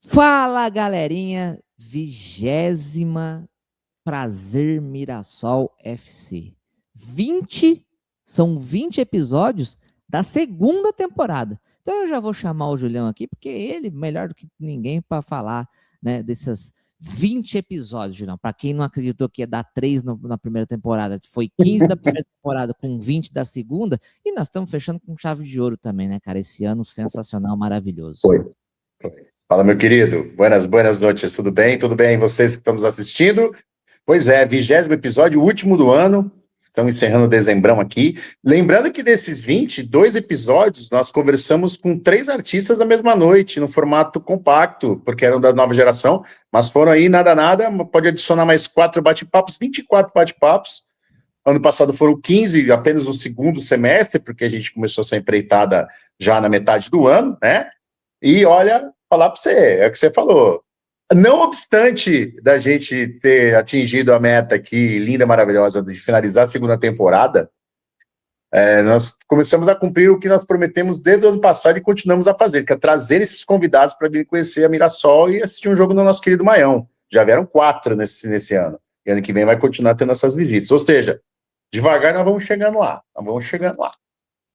Fala, galerinha, 20ª Prazer Mirassol FC. São 20 episódios da segunda temporada. Então eu já vou chamar o Julião aqui, porque ele, melhor do que ninguém, para falar, né, desses 20 episódios, Julião. Para quem não acreditou que ia dar 3 na primeira temporada, foi 15 da primeira temporada com 20 da segunda, e nós estamos fechando com chave de ouro também, né, cara? Esse ano sensacional, maravilhoso. Foi. Fala, meu querido. Buenas noites, tudo bem? Tudo bem, vocês que estão nos assistindo? Pois é, 20º episódio, último do ano. Estamos encerrando dezembrão aqui. Lembrando que desses 22 episódios, nós conversamos com 3 artistas na mesma noite, no formato compacto, porque eram da nova geração, mas foram aí nada, pode adicionar mais 4 bate-papos, 24 bate-papos. Ano passado foram 15, apenas no segundo semestre, porque a gente começou essa empreitada já na metade do ano, né? E olha, falar para você, é o que você falou. Não obstante da gente ter atingido a meta aqui, linda, maravilhosa, de finalizar a segunda temporada, nós começamos a cumprir o que nós prometemos desde o ano passado e continuamos a fazer, que é trazer esses convidados para vir conhecer a Mirassol e assistir um jogo no nosso querido Maião. Já vieram 4 nesse ano. E ano que vem vai continuar tendo essas visitas. Ou seja, devagar nós vamos chegando lá.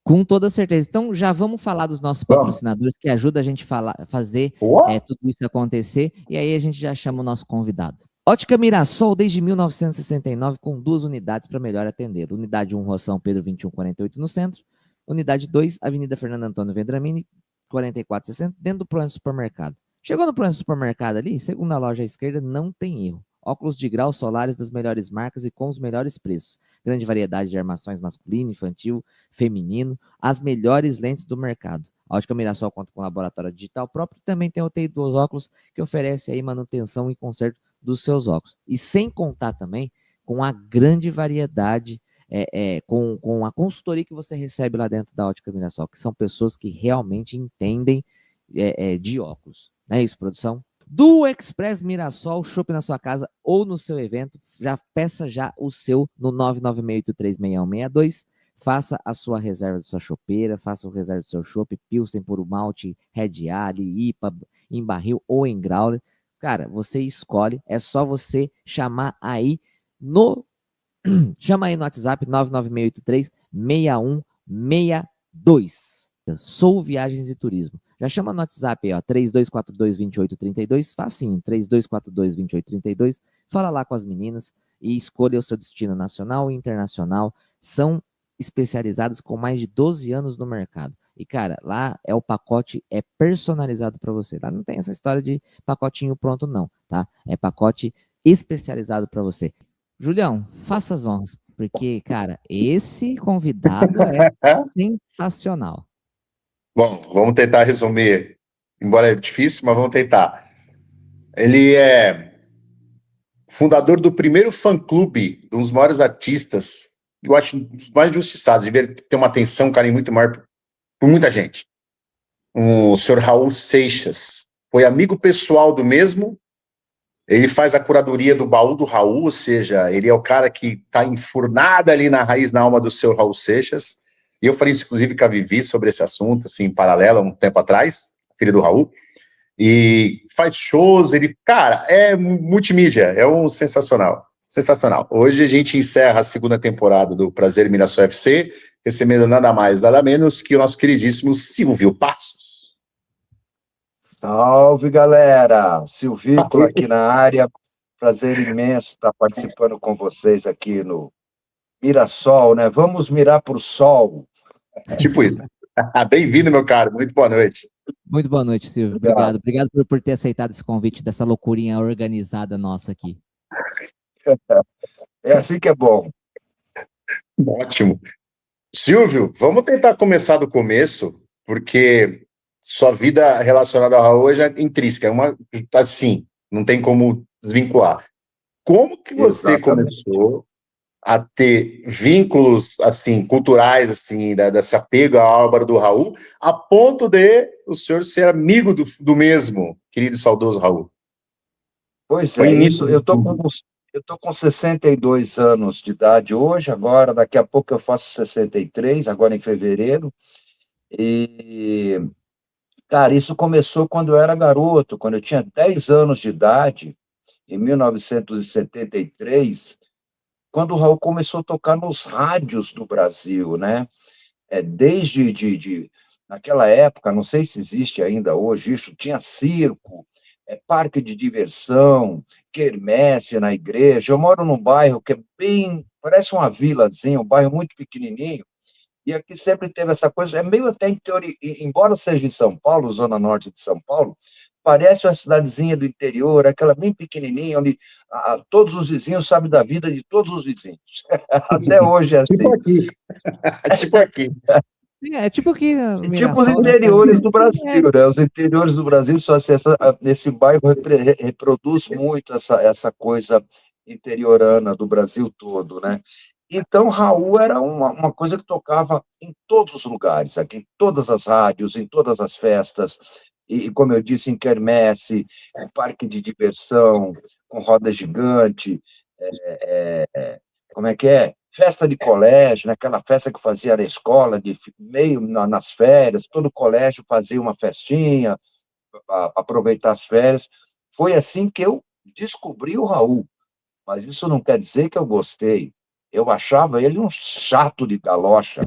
Com toda certeza. Então, já vamos falar dos nossos patrocinadores que ajudam a gente fazer tudo isso acontecer. E aí a gente já chama o nosso convidado. Ótica Mirassol, desde 1969, com 2 unidades para melhor atender. Unidade 1, Roção Pedro 2148 no centro. Unidade 2, Avenida Fernando Antônio Vendramini, 4460, dentro do Proença Supermercado. Chegou no Proença Supermercado ali, segunda loja à esquerda, não tem erro. Óculos de grau solares das melhores marcas e com os melhores preços. Grande variedade de armações masculino, infantil, feminino, as melhores lentes do mercado. A Ótica Mirassol conta com laboratório digital próprio e também tem a UTI dos óculos, que oferece aí manutenção e conserto dos seus óculos. E sem contar também com a grande variedade, com a consultoria que você recebe lá dentro da Ótica Mirassol, que são pessoas que realmente entendem de óculos. Não é isso, produção? Do Express Mirassol, shopping na sua casa ou no seu evento, peça já o seu no 996836162. Faça a sua reserva da sua chopeira, faça a reserva do seu chopp, Pilsen, Puro Malte, Red Ale, IPA, em barril ou em growler. Cara, você escolhe, é só você chamar aí no WhatsApp 996836162. Sou Viagens e Turismo. Já chama no WhatsApp aí, ó, 3242-2832, facinho, 3242-2832, fala lá com as meninas e escolha o seu destino nacional e internacional. São especializadas com mais de 12 anos no mercado. E, cara, lá o pacote é personalizado para você. Lá não tem essa história de pacotinho pronto, não, tá? É pacote especializado para você. Julião, faça as honras, porque, cara, esse convidado é sensacional. Bom, vamos tentar resumir, embora é difícil, mas vamos tentar. Ele é fundador do primeiro fã-clube de um dos maiores artistas, eu acho, dos mais injustiçados, deveria ter uma atenção, um carinho muito maior por muita gente. O senhor Raul Seixas. Foi amigo pessoal do mesmo, ele faz a curadoria do baú do Raul, ou seja, ele é o cara que está enfurnado ali na raiz, na alma do seu Raul Seixas. E eu falei isso, inclusive, com a Vivi sobre esse assunto, assim, em paralelo, um tempo atrás, filho do Raul. E faz shows, ele, cara, é multimídia, é um sensacional. Hoje a gente encerra a segunda temporada do Prazer Mirassol FC, recebendo nada mais, nada menos que o nosso queridíssimo Silvio Passos. Salve, galera! Silvícola aqui na área. Prazer imenso estar participando com vocês aqui no Mirassol, né? Vamos mirar para o sol. Tipo isso. Bem-vindo, meu caro. Muito boa noite. Muito boa noite, Silvio. Obrigado por ter aceitado esse convite dessa loucurinha organizada nossa aqui. É assim que é bom. Ótimo. Silvio, vamos tentar começar do começo, porque sua vida relacionada ao Raul é intrínseca, assim, não tem como desvincular. Como que você começou a ter vínculos, assim, culturais, assim, desse apego à obra do Raul, a ponto de o senhor ser amigo do mesmo, querido e saudoso Raul? Pois é, isso, eu tô com 62 anos de idade hoje, agora, daqui a pouco eu faço 63, agora em fevereiro, e Cara, isso começou quando eu era garoto, quando eu tinha 10 anos de idade, em 1973, quando o Raul começou a tocar nos rádios do Brasil, né? Desde naquela época, não sei se existe ainda hoje isso, tinha circo, parque de diversão, quermesse na igreja. Eu moro num bairro que é bem, parece uma vilazinha, um bairro muito pequenininho, e aqui sempre teve essa coisa, é meio até interior, embora seja em São Paulo, zona norte de São Paulo, parece uma cidadezinha do interior, aquela bem pequenininha, onde todos os vizinhos sabem da vida de todos os vizinhos. Até hoje é assim. Tipo aqui. Tipo aqui. É tipo aqui, Tipo os Mirassol, né? interiores do É, Brasil, né? Os interiores do Brasil, só assim, esse bairro reproduz muito essa coisa interiorana do Brasil todo, né? Então, Raul era uma coisa que tocava em todos os lugares, aqui, em todas as rádios, em todas as festas, e como eu disse, em quermesse, em parque de diversão, com roda gigante, como é que é? Festa de colégio, né? Aquela festa que fazia na escola, meio nas férias, todo colégio fazia uma festinha para aproveitar as férias. Foi assim que eu descobri o Raul, mas isso não quer dizer que eu gostei. Eu achava ele um chato de galocha,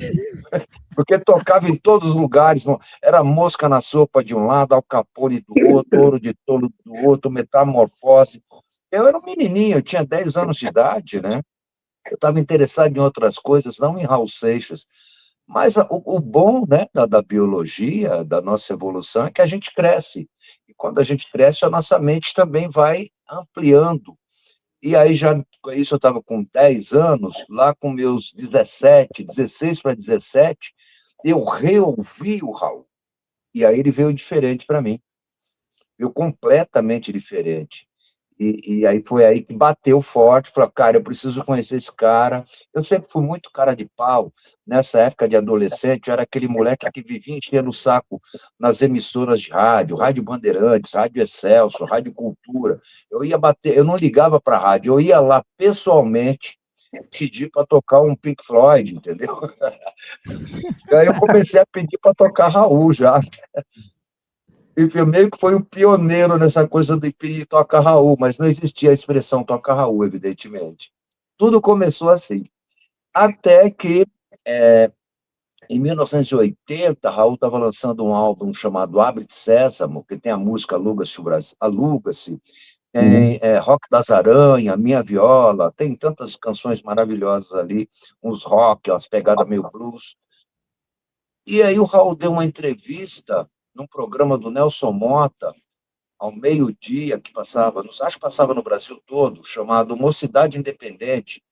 porque tocava em todos os lugares, era Mosca na Sopa de um lado, Al Capone do outro, Ouro de Tolo do outro, Metamorfose. Eu era um menininho, eu tinha 10 anos de idade, né? Eu estava interessado em outras coisas, não em Raul Seixas. Mas o bom, né, da biologia, da nossa evolução, é que a gente cresce. E quando a gente cresce, a nossa mente também vai ampliando. E aí, já isso eu estava com 10 anos, lá com meus 17, 16 para 17, eu reouvi o Raul. E aí ele veio diferente para mim. Veio completamente diferente. E aí foi aí que bateu forte, falou, cara, eu preciso conhecer esse cara. Eu sempre fui muito cara de pau. Nessa época de adolescente, eu era aquele moleque que vivia enchendo o saco nas emissoras de rádio, Rádio Bandeirantes, Rádio Excelsior, Rádio Cultura. Eu ia bater, eu não ligava para a rádio, eu ia lá pessoalmente pedir para tocar um Pink Floyd, entendeu? Aí eu comecei a pedir para tocar Raul já. Enfim, meio que foi o pioneiro nessa coisa de toca Raul, mas não existia a expressão toca Raul, evidentemente. Tudo começou assim. Até que, em 1980, Raul estava lançando um álbum chamado Abre Sésamo, que tem a música Aluga-se, Aluga-se, tem Rock das Aranha, Minha Viola, tem tantas canções maravilhosas ali, uns rock, umas pegadas meio blues. E aí o Raul deu uma entrevista num programa do Nelson Mota, ao meio-dia, que passava, acho que passava no Brasil todo, chamado Mocidade Independente,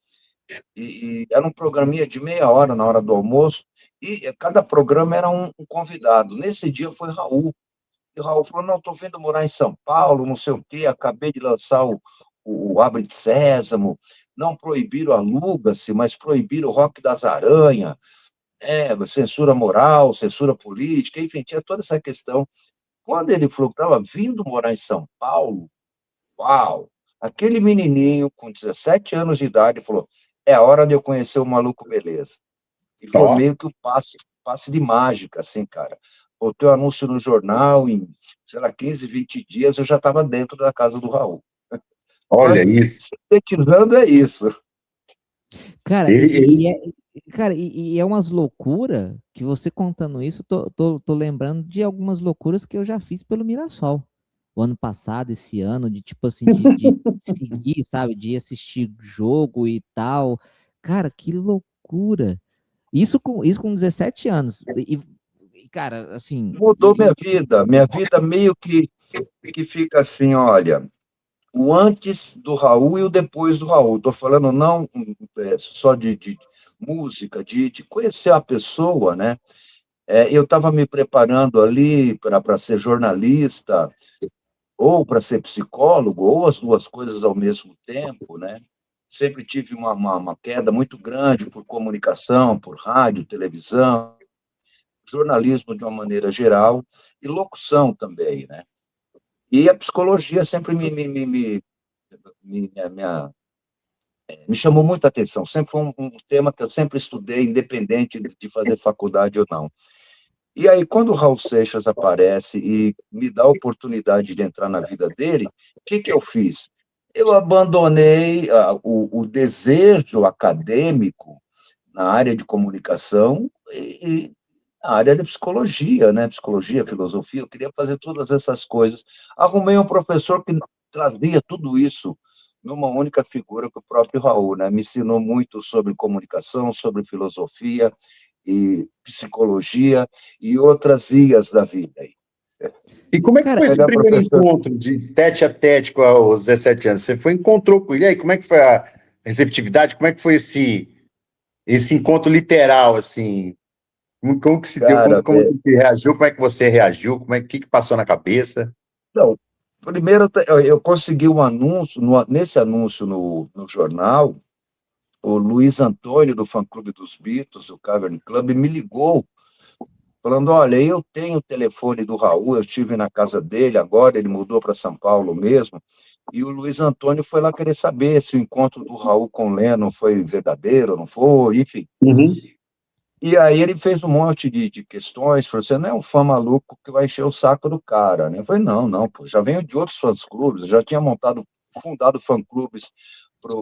e era um programinha de meia hora na hora do almoço, e cada programa era um convidado. Nesse dia foi Raul, e o Raul falou, não, estou vindo morar em São Paulo, não sei o quê, acabei de lançar o Abre de Sésamo, não proibiram Aluga-se, mas proibiram o Rock das Aranhas, censura moral, censura política, enfim, tinha toda essa questão. Quando ele falou que estava vindo morar em São Paulo, uau! Aquele menininho com 17 anos de idade falou: é a hora de eu conhecer o Maluco Beleza. E foi Ó, meio que o passe de mágica, assim, cara. Botei o anúncio no jornal, em, sei lá, 15, 20 dias eu já estava dentro da casa do Raul. olha isso. Sintetizando é isso. cara, Ele, e é umas loucuras que você contando isso, tô lembrando de algumas loucuras que eu já fiz pelo Mirassol. O ano passado, esse ano, de tipo assim, de seguir, sabe, de assistir jogo e tal. Cara, que loucura. Isso com 17 anos. Cara, assim, Mudou minha vida. Minha vida meio que fica assim, olha, o antes do Raul e o depois do Raul. Estou falando não só de música, de conhecer a pessoa, né? Eu estava me preparando ali para ser jornalista, ou para ser psicólogo, ou as duas coisas ao mesmo tempo, né? Sempre tive uma queda muito grande por comunicação, por rádio, televisão, jornalismo de uma maneira geral, e locução também, né? E a psicologia sempre me chamou muita atenção, sempre foi um tema que eu sempre estudei, independente de fazer faculdade ou não. E aí, quando o Raul Seixas aparece e me dá a oportunidade de entrar na vida dele, o que eu fiz? Eu abandonei o desejo acadêmico na área de comunicação e na área da psicologia, né? Psicologia, filosofia, eu queria fazer todas essas coisas. Arrumei um professor que trazia tudo isso numa única figura, que o próprio Raul, né? Me ensinou muito sobre comunicação, sobre filosofia e psicologia e outras ias da vida. E como é que foi esse Melhor primeiro professor. encontro de tete a tete aos 17 anos? Você foi, encontrou com ele, e aí como é que foi a receptividade? Como é que foi esse encontro literal, assim? Como que se deu? Cara, Como que reagiu? Como é que você reagiu? Como é que passou na cabeça? não, primeiro eu consegui um anúncio, nesse anúncio no jornal, o Luiz Antônio, do fã-clube dos Beatles, do Cavern Club, me ligou, falando, olha, eu tenho o telefone do Raul, eu estive na casa dele agora, ele mudou para São Paulo mesmo, e o Luiz Antônio foi lá querer saber se o encontro do Raul com o Lennon foi verdadeiro ou não foi, enfim. Uhum. E aí ele fez um monte de questões, falou, você não é um fã maluco que vai encher o saco do cara, né? Eu falei, não, pô, já venho de outros fãs-clubes, já tinha fundado fã-clubes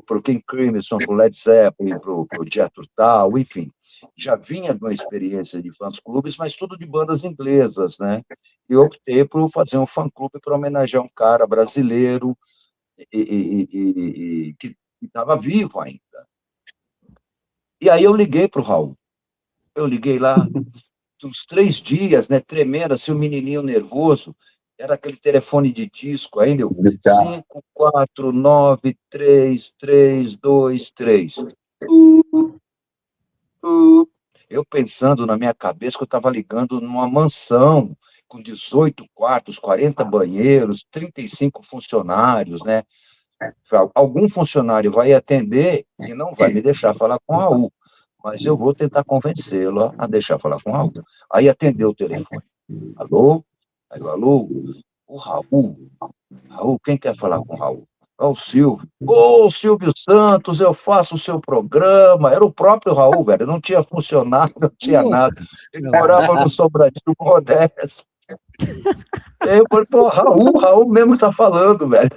pro King Crimson, pro Led Zeppelin, pro Jethro Tull, enfim. Já vinha de uma experiência de fãs-clubes, mas tudo de bandas inglesas, né? E eu optei por fazer um fã-clube para homenagear um cara brasileiro que estava vivo ainda. E aí eu liguei pro Raul. Eu liguei lá, uns 3 dias, né, tremendo, assim, o menininho nervoso, era aquele telefone de disco ainda, 5493323. Eu pensando na minha cabeça que eu estava ligando numa mansão com 18 quartos, 40 banheiros, 35 funcionários, né? Algum funcionário vai atender e não vai me deixar falar com o Raul, mas eu vou tentar convencê-lo a deixar falar com o Raul. Aí atendeu o telefone. Alô? Aí eu, alô? O Raul? Raul, quem quer falar com o Raul? É o Silvio. Ô, Silvio Santos, eu faço o seu programa. Era o próprio Raul, velho. Não tinha funcionário, não tinha nada. Ele morava no Sobradinho Modesto. E aí eu falei, pô, Raul mesmo está falando, velho.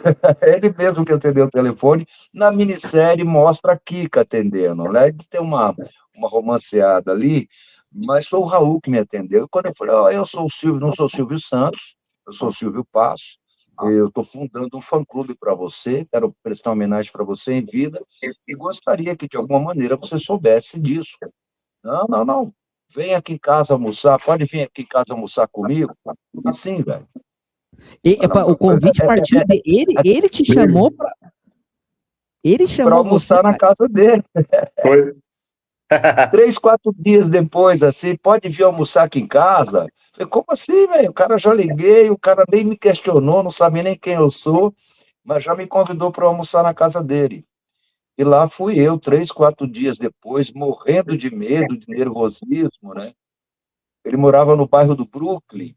É ele mesmo que atendeu o telefone. Na minissérie mostra a Kika atendendo, né? Tem uma romanceada ali, mas foi o Raul que me atendeu. E quando eu falei, eu sou o Silvio, não sou o Silvio Santos, eu sou o Silvio Passo, eu estou fundando um fã-clube para você, quero prestar homenagem para você em vida, e gostaria que, de alguma maneira, você soubesse disso. Não. Vem aqui em casa almoçar, pode vir aqui em casa almoçar comigo? Assim, velho. O convite partiu dele, ele te chamou para... Ele chamou almoçar você na casa dele. Foi. 3, 4 dias depois, assim, pode vir almoçar aqui em casa? Falei, como assim, velho? O cara já liguei, o cara nem me questionou, não sabe nem quem eu sou, mas já me convidou para almoçar na casa dele. E lá fui eu, 3, 4 dias depois, morrendo de medo, de nervosismo, né? Ele morava no bairro do Brooklyn,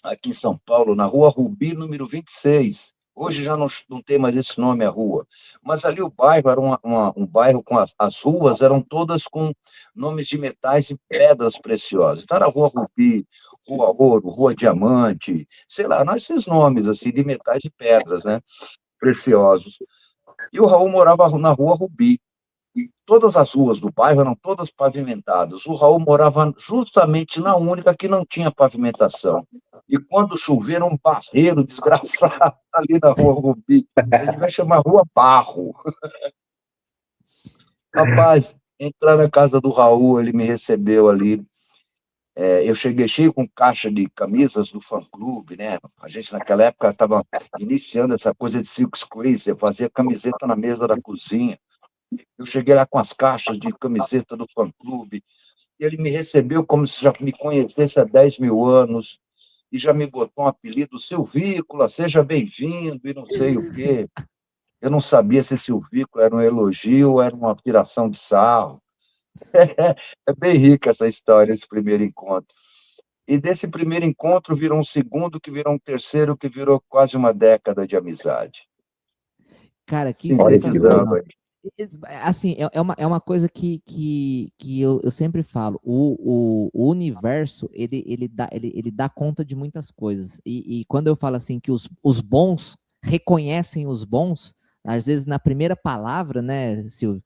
aqui em São Paulo, na Rua Rubi, número 26. Hoje já não tem mais esse nome, a rua. Mas ali o bairro era um bairro com as ruas eram todas com nomes de metais e pedras preciosas. Então era Rua Rubi, Rua Ouro, Rua Diamante, sei lá, esses nomes assim de metais e pedras, né? Preciosos. E o Raul morava na Rua Rubi. Todas as ruas do bairro eram todas pavimentadas. O Raul morava justamente na única que não tinha pavimentação. E quando chover, era um barreiro desgraçado ali na Rua Rubi. Você devia chamar Rua Barro. Rapaz, entrar na casa do Raul, ele me recebeu ali. Eu cheguei cheio com caixa de camisas do fã-clube, né? A gente, naquela época, estava iniciando essa coisa de silk screen, você fazia camiseta na mesa da cozinha. Eu cheguei lá com as caixas de camiseta do fã-clube, e ele me recebeu como se já me conhecesse há 10 mil anos, e já me botou um apelido, Silvícola, seja bem-vindo, e não sei o quê. Eu não sabia se Silvícola era um elogio ou era uma tiração de sarro. É bem rica essa história, esse primeiro encontro. E desse primeiro encontro virou um segundo, que virou um terceiro, que virou quase uma década de amizade. Cara, que Sintetizando sensacional. aí. Assim, é uma coisa que eu sempre falo. O universo, ele dá conta de muitas coisas. E quando eu falo assim que os bons reconhecem os bons, às vezes na primeira palavra, né, Silvio,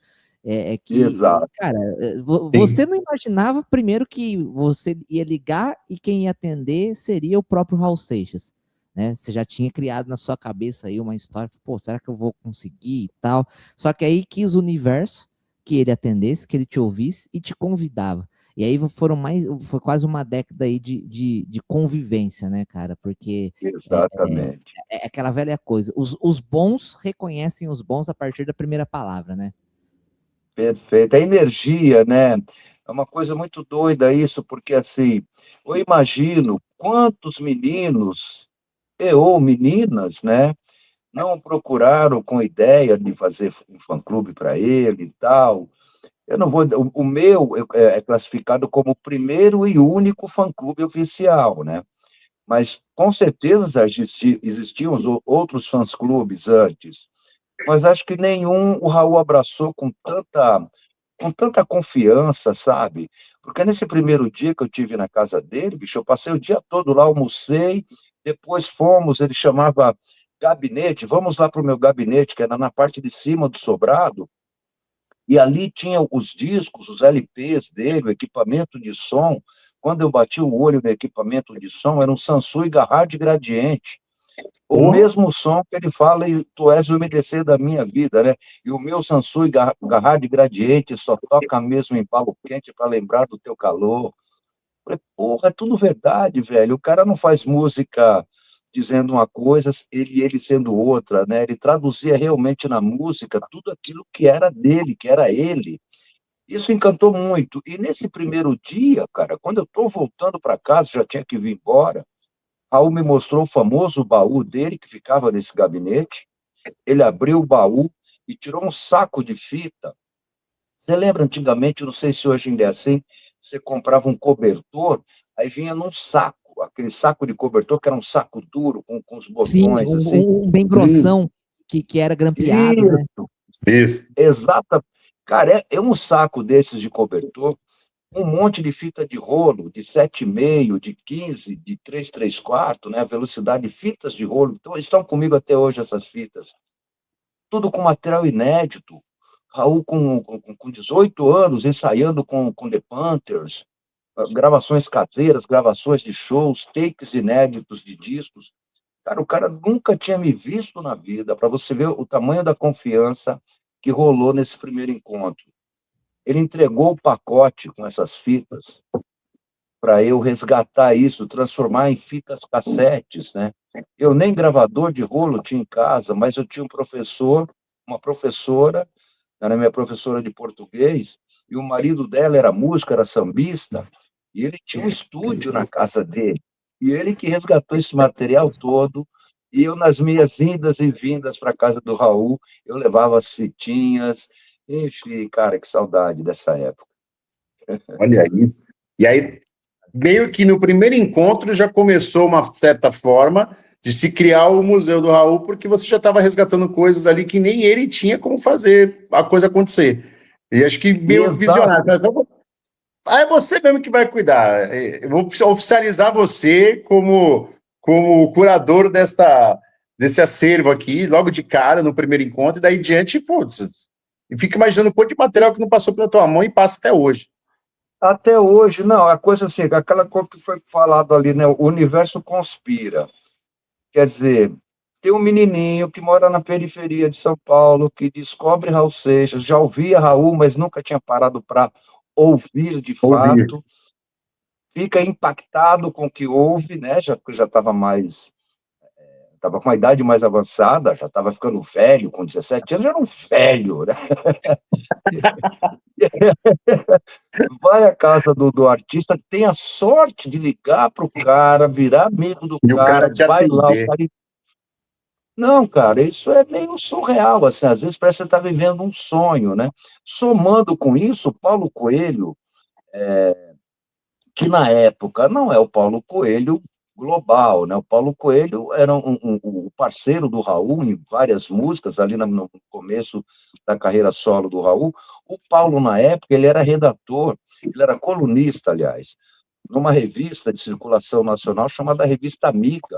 Exato. cara, Sim. você não imaginava primeiro que você ia ligar e quem ia atender seria o próprio Raul Seixas, né? Você já tinha criado na sua cabeça aí uma história, pô, será que eu vou conseguir e tal? Só que aí quis o universo que ele atendesse, que ele te ouvisse e te convidava. E aí foi quase uma década aí de convivência, né, cara? Porque Exatamente. é aquela velha coisa. Os bons reconhecem os bons a partir da primeira palavra, né? Perfeito. A energia, né? É uma coisa muito doida isso, porque assim, eu imagino quantos meninos ou meninas, né, não procuraram com ideia de fazer um fã-clube para ele e tal. Eu não vou. O meu é classificado como o primeiro e único fã-clube oficial, né? Mas com certeza já existiam outros fãs-clubes antes. Mas acho que nenhum o Raul abraçou com tanta confiança, sabe? Porque nesse primeiro dia que eu tive na casa dele, bicho, eu passei o dia todo lá, almocei, depois fomos, ele chamava gabinete, vamos lá para o meu gabinete, que era na parte de cima do sobrado, e ali tinha os discos, os LPs dele, o equipamento de som. Quando eu bati o olho no equipamento de som, era um Sansui Garrard Gradiente. O Porra. mesmo som que ele fala, e tu és o umedecer da minha vida, né? E o meu Sansui Garrard Gradiente só toca mesmo em palo quente para lembrar do teu calor. Falei, porra, é tudo verdade, velho. O cara não faz música dizendo uma coisa, ele sendo outra, né? Ele traduzia realmente na música tudo aquilo que era dele, que era ele. Isso encantou muito. E nesse primeiro dia, cara, quando eu estou voltando para casa, já tinha que vir embora, Raul me mostrou o famoso baú dele, que ficava nesse gabinete. Ele abriu o baú e tirou um saco de fita. Você lembra antigamente, não sei se hoje ainda é assim, você comprava um cobertor, aí vinha num saco, aquele saco de cobertor que era um saco duro, com os Sim, botões assim. um bem Hum. grossão que era grampeado, né? Isso, Isso. exata. Cara, é um saco desses de cobertor, um monte de fita de rolo, de 7,5, de 15, de 3,3/4, né? A velocidade, fitas de rolo. Então, estão comigo até hoje essas fitas. Tudo com material inédito. Raul com 18 anos, ensaiando com The Panthers, gravações caseiras, gravações de shows, takes inéditos de discos. Cara, o cara nunca tinha me visto na vida, para você ver o tamanho da confiança que rolou nesse primeiro encontro. Ele entregou o pacote com essas fitas para eu resgatar isso, transformar em fitas cassetes, né? Eu nem gravador de rolo tinha em casa, mas eu tinha um professor, uma professora, era minha professora de português, e o marido dela era músico, era sambista, e ele tinha um estúdio na casa dele. E ele que resgatou esse material todo, e eu, nas minhas idas e vindas para a casa do Raul, eu levava as fitinhas, enfim, cara, que saudade dessa época. Olha isso. E aí, meio que no primeiro encontro já começou uma certa forma de se criar o Museu do Raul, porque você já estava resgatando coisas ali que nem ele tinha como fazer a coisa acontecer. E acho que meio Exato. visionário. Então, é você mesmo que vai cuidar. Eu vou oficializar você como curador desse acervo aqui, logo de cara, no primeiro encontro, e daí em diante, putz, e fica imaginando um monte de material que não passou pela tua mão e passa até hoje. Até hoje, não, a coisa assim, aquela coisa que foi falado ali, né? O universo conspira. Quer dizer, tem um menininho que mora na periferia de São Paulo, que descobre Raul Seixas, já ouvia Raul, mas nunca tinha parado para ouvir de Ouvir. fato, fica impactado com o que ouve, né? Já estava com uma idade mais avançada, já estava ficando velho, com 17 anos, já era um velho, né? Vai à casa do artista, tem a sorte de ligar para o cara, virar amigo do E o cara, cara te vai lá, o atender. cara. Não, cara, isso é meio surreal, assim, às vezes parece que você está vivendo um sonho, né? Somando com isso, Paulo Coelho, que na época não é o Paulo Coelho global, né? O Paulo Coelho era o parceiro do Raul em várias músicas, ali no começo da carreira solo do Raul. O Paulo, na época, ele era redator, ele era colunista, aliás, numa revista de circulação nacional chamada Revista Amiga.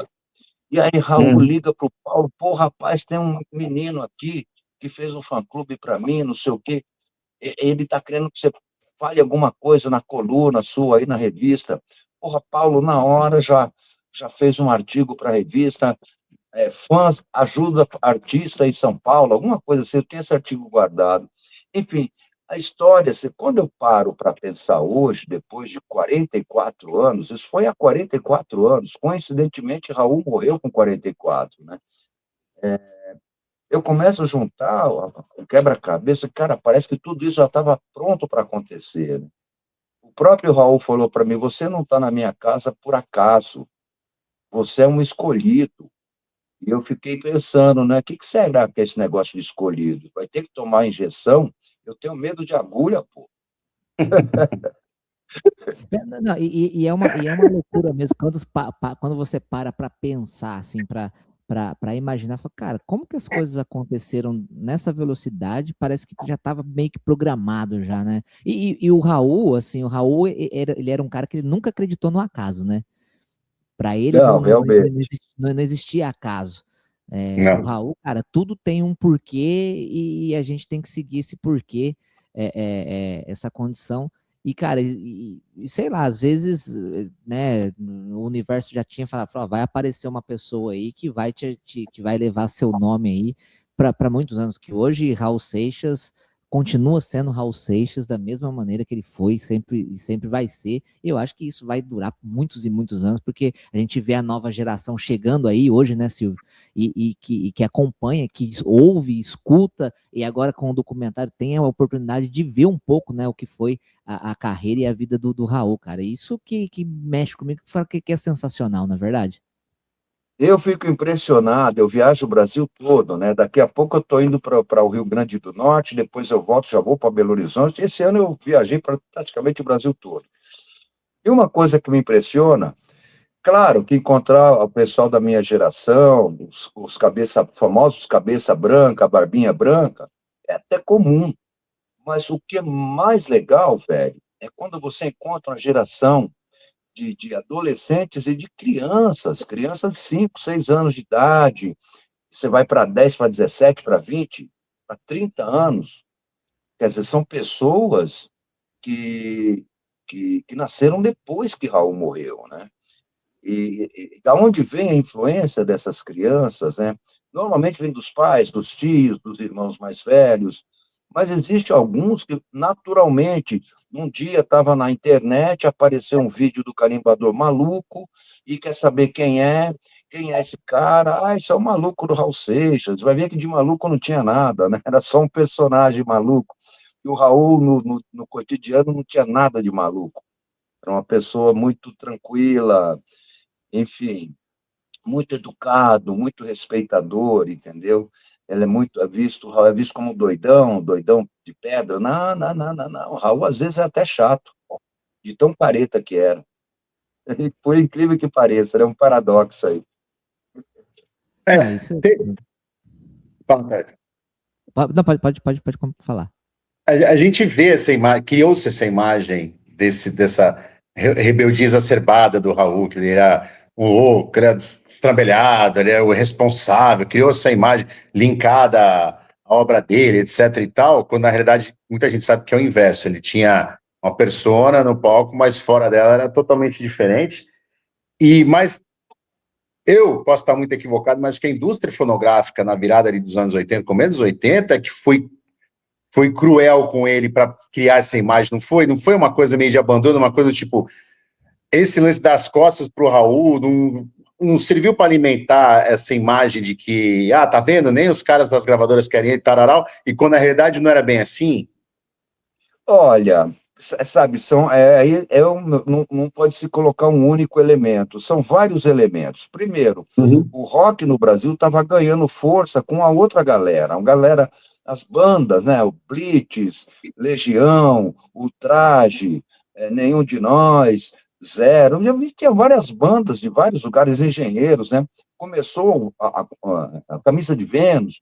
E aí Raul liga para o Paulo, pô, rapaz, tem um menino aqui que fez um fã-clube para mim, não sei o quê, ele está querendo que você fale alguma coisa na coluna sua aí na revista. Porra, Paulo, na hora já fez um artigo para a revista, fãs ajuda artista em São Paulo, alguma coisa assim, eu tenho esse artigo guardado. Enfim, a história, quando eu paro para pensar hoje, depois de 44 anos, isso foi há 44 anos, coincidentemente, Raul morreu com 44, né? Eu começo a juntar o quebra-cabeça, cara, parece que tudo isso já estava pronto para acontecer, né? O próprio Raul falou para mim, você não está na minha casa por acaso, você é um escolhido. E eu fiquei pensando, né? O que será que é esse negócio de escolhido? Vai ter que tomar injeção? Eu tenho medo de agulha, pô. Não, e é uma loucura mesmo, quando você para pensar, assim, para imaginar, fala, cara, como que as coisas aconteceram nessa velocidade? Parece que já estava meio que programado já, né? E o Raul, assim, ele era um cara que ele nunca acreditou no acaso, né? Para ele Não, realmente. não existia acaso. Para o Não. Raul, cara, tudo tem um porquê e a gente tem que seguir esse porquê, essa condição. E, cara, sei lá, às vezes, né, o universo já tinha falado, ó, vai aparecer uma pessoa aí que vai que vai levar seu nome aí para muitos anos, que hoje Raul Seixas continua sendo Raul Seixas da mesma maneira que ele foi e sempre vai ser. E eu acho que isso vai durar muitos e muitos anos, porque a gente vê a nova geração chegando aí hoje, né, Silvio? E que acompanha, que ouve, escuta, e agora com o documentário tem a oportunidade de ver um pouco, né, o que foi a carreira e a vida do Raul, cara. Isso que mexe comigo, que é sensacional, na verdade. Eu fico impressionado, eu viajo o Brasil todo, né? Daqui a pouco eu estou indo para o Rio Grande do Norte, depois eu volto, já vou para Belo Horizonte. Esse ano eu viajei para praticamente o Brasil todo. E uma coisa que me impressiona, claro que encontrar o pessoal da minha geração, os famosos cabeça branca, barbinha branca, é até comum. Mas o que é mais legal, velho, é quando você encontra uma geração de adolescentes e de crianças de 5, 6 anos de idade, você vai para 10, para 17, para 20, para 30 anos. Quer dizer, são pessoas que nasceram depois que Raul morreu, né? E da onde vem a influência dessas crianças, né? Normalmente vem dos pais, dos tios, dos irmãos mais velhos, mas existe alguns que, naturalmente, um dia estava na internet, apareceu um vídeo do carimbador maluco, e quer saber quem é esse cara? Ah, esse é o maluco do Raul Seixas. Vai ver que de maluco não tinha nada, né? Era só um personagem maluco. E o Raul, no cotidiano, não tinha nada de maluco. Era uma pessoa muito tranquila, enfim, muito educado, muito respeitador, entendeu? Ele o Raul é visto como doidão, doidão de pedra. Não, não, não, não, não. O Raul às vezes é até chato, de tão careta que era. Por incrível que pareça, é um paradoxo aí. Não, isso. Fala, Beto. Não, pode falar. A gente vê essa imagem, criou-se essa imagem dessa rebeldia exacerbada do Raul, que ele era o louco, ele era destrambelhado, ele era o responsável, criou essa imagem linkada à obra dele, etc e tal, quando na realidade muita gente sabe que é o inverso, ele tinha uma persona no palco, mas fora dela era totalmente diferente. Mas eu posso estar muito equivocado, mas que a indústria fonográfica na virada ali dos anos 80, começo dos 80, que foi cruel com ele para criar essa imagem, não foi? Não foi uma coisa meio de abandono, uma coisa tipo, esse lance das costas para o Raul não serviu para alimentar essa imagem de que, tá vendo, nem os caras das gravadoras querem ele, tararau, e quando na realidade não era bem assim? Olha, sabe, não pode se colocar um único elemento, são vários elementos. Primeiro, o rock no Brasil estava ganhando força com a outra galera, as bandas, né, o Blitz, Legião, o Traje, Nenhum de Nós, Zero, eu vi que tinha várias bandas de vários lugares, engenheiros, né? Começou a Camisa de Vênus,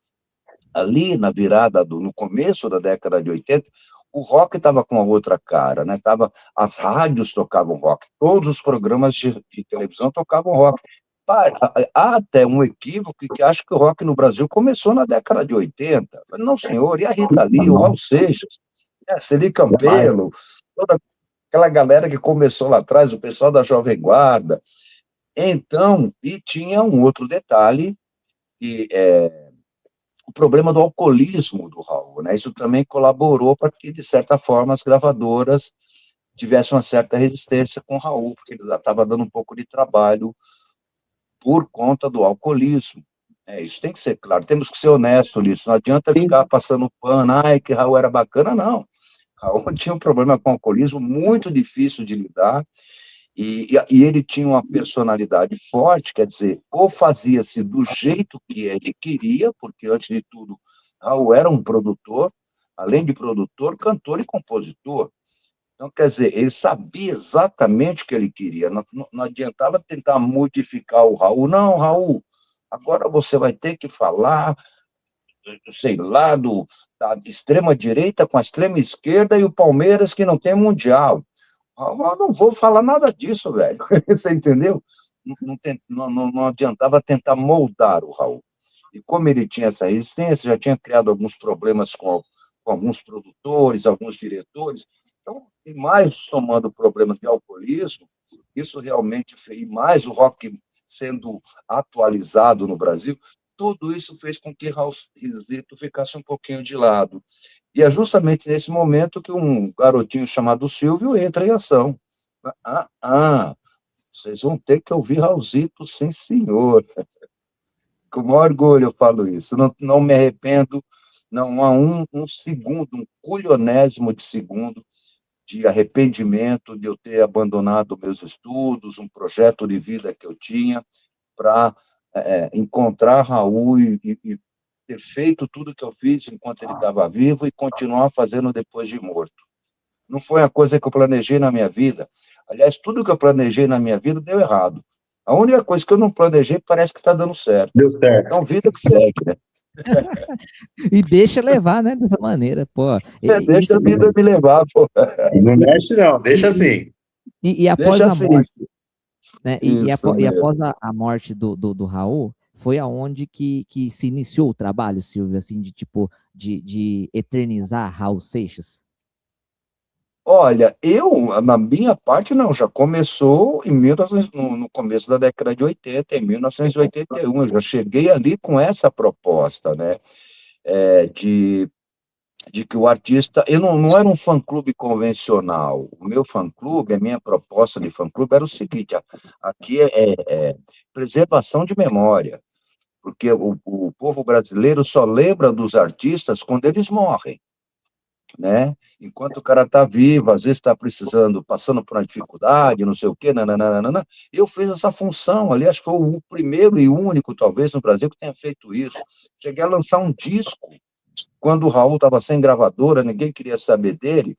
ali na virada no começo da década de 80, o rock estava com a outra cara, né? As rádios tocavam rock, todos os programas de televisão tocavam rock. Há até um equívoco que acha que o rock no Brasil começou na década de 80. Não, senhor, e a Rita Lee, o Raul Seixas, a Celi Campelo, toda aquela galera que começou lá atrás, o pessoal da Jovem Guarda. Então, e tinha um outro detalhe, que o problema do alcoolismo do Raul, né? Isso também colaborou para que, de certa forma, as gravadoras tivessem uma certa resistência com o Raul, porque ele estava dando um pouco de trabalho por conta do alcoolismo. Isso tem que ser claro, temos que ser honestos nisso, não adianta ficar passando pano, ai, que Raul era bacana, não. Raul tinha um problema com o alcoolismo muito difícil de lidar, e ele tinha uma personalidade forte, quer dizer, ou fazia-se do jeito que ele queria, porque, antes de tudo, Raul era um produtor, além de produtor, cantor e compositor. Então, quer dizer, ele sabia exatamente o que ele queria, não adiantava tentar modificar o Raul. Não, Raul, agora você vai ter que falar, sei lá, da extrema-direita com a extrema-esquerda e o Palmeiras que não tem mundial. Eu não vou falar nada disso, velho. Você entendeu? Não adiantava tentar moldar o Raul. E como ele tinha essa resistência, já tinha criado alguns problemas com alguns produtores, alguns diretores. Então, e mais somando o problema de alcoolismo, isso realmente fez, e mais o rock sendo atualizado no Brasil, tudo isso fez com que Raul Zito ficasse um pouquinho de lado. E é justamente nesse momento que um garotinho chamado Silvio entra em ação. Vocês vão ter que ouvir Raulzito, sim, senhor. Com o maior orgulho eu falo isso. Não me arrependo, não há um segundo, um culionésimo de segundo de arrependimento de eu ter abandonado meus estudos, um projeto de vida que eu tinha, para encontrar Raul e ter feito tudo que eu fiz enquanto ele estava vivo e continuar fazendo depois de morto. Não foi uma coisa que eu planejei na minha vida. Aliás, tudo que eu planejei na minha vida deu errado. A única coisa que eu não planejei parece que está dando certo. Deu certo. Então, vida que segue, né? E deixa levar, né, dessa maneira, pô. Deixa a vida me levar, pô. Não mexe, não, deixa assim. E após deixa a assim. morte, né, e Isso após a morte do Raul, foi aonde que se iniciou o trabalho, Silvio, assim, de tipo, de eternizar Raul Seixas? Olha, na minha parte, não, já começou no começo da década de 80, em 1981, eu já cheguei ali com essa proposta, né, de que o artista, eu não era um fã-clube convencional, o meu fã-clube, a minha proposta de fã-clube era o seguinte, aqui é preservação de memória, porque o povo brasileiro só lembra dos artistas quando eles morrem, né? Enquanto o cara está vivo, às vezes está precisando, passando por uma dificuldade, não sei o quê, nananana, eu fiz essa função ali, acho que foi o primeiro e único, talvez, no Brasil que tenha feito isso. Cheguei a lançar um disco, quando o Raul estava sem gravadora, ninguém queria saber dele,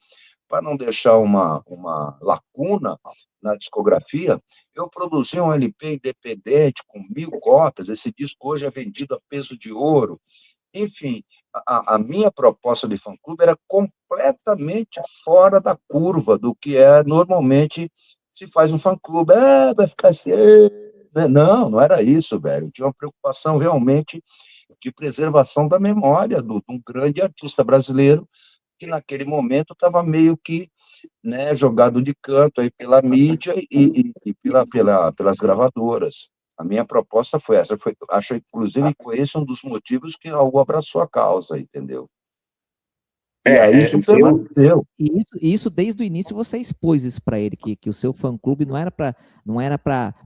para não deixar uma lacuna na discografia, eu produzi um LP independente com 1.000 cópias, esse disco hoje é vendido a peso de ouro. Enfim, a minha proposta de fã-clube era completamente fora da curva do que normalmente se faz um fã-clube. Vai ficar assim. Não era isso, velho. Eu tinha uma preocupação realmente de preservação da memória de um grande artista brasileiro que naquele momento estava meio que, né, jogado de canto aí pela mídia e pelas gravadoras. A minha proposta foi essa, acho, inclusive, que foi esse um dos motivos que Raul abraçou a causa, entendeu? E aí isso permaneceu. E isso desde o início você expôs isso para ele, que o seu fã-clube não era para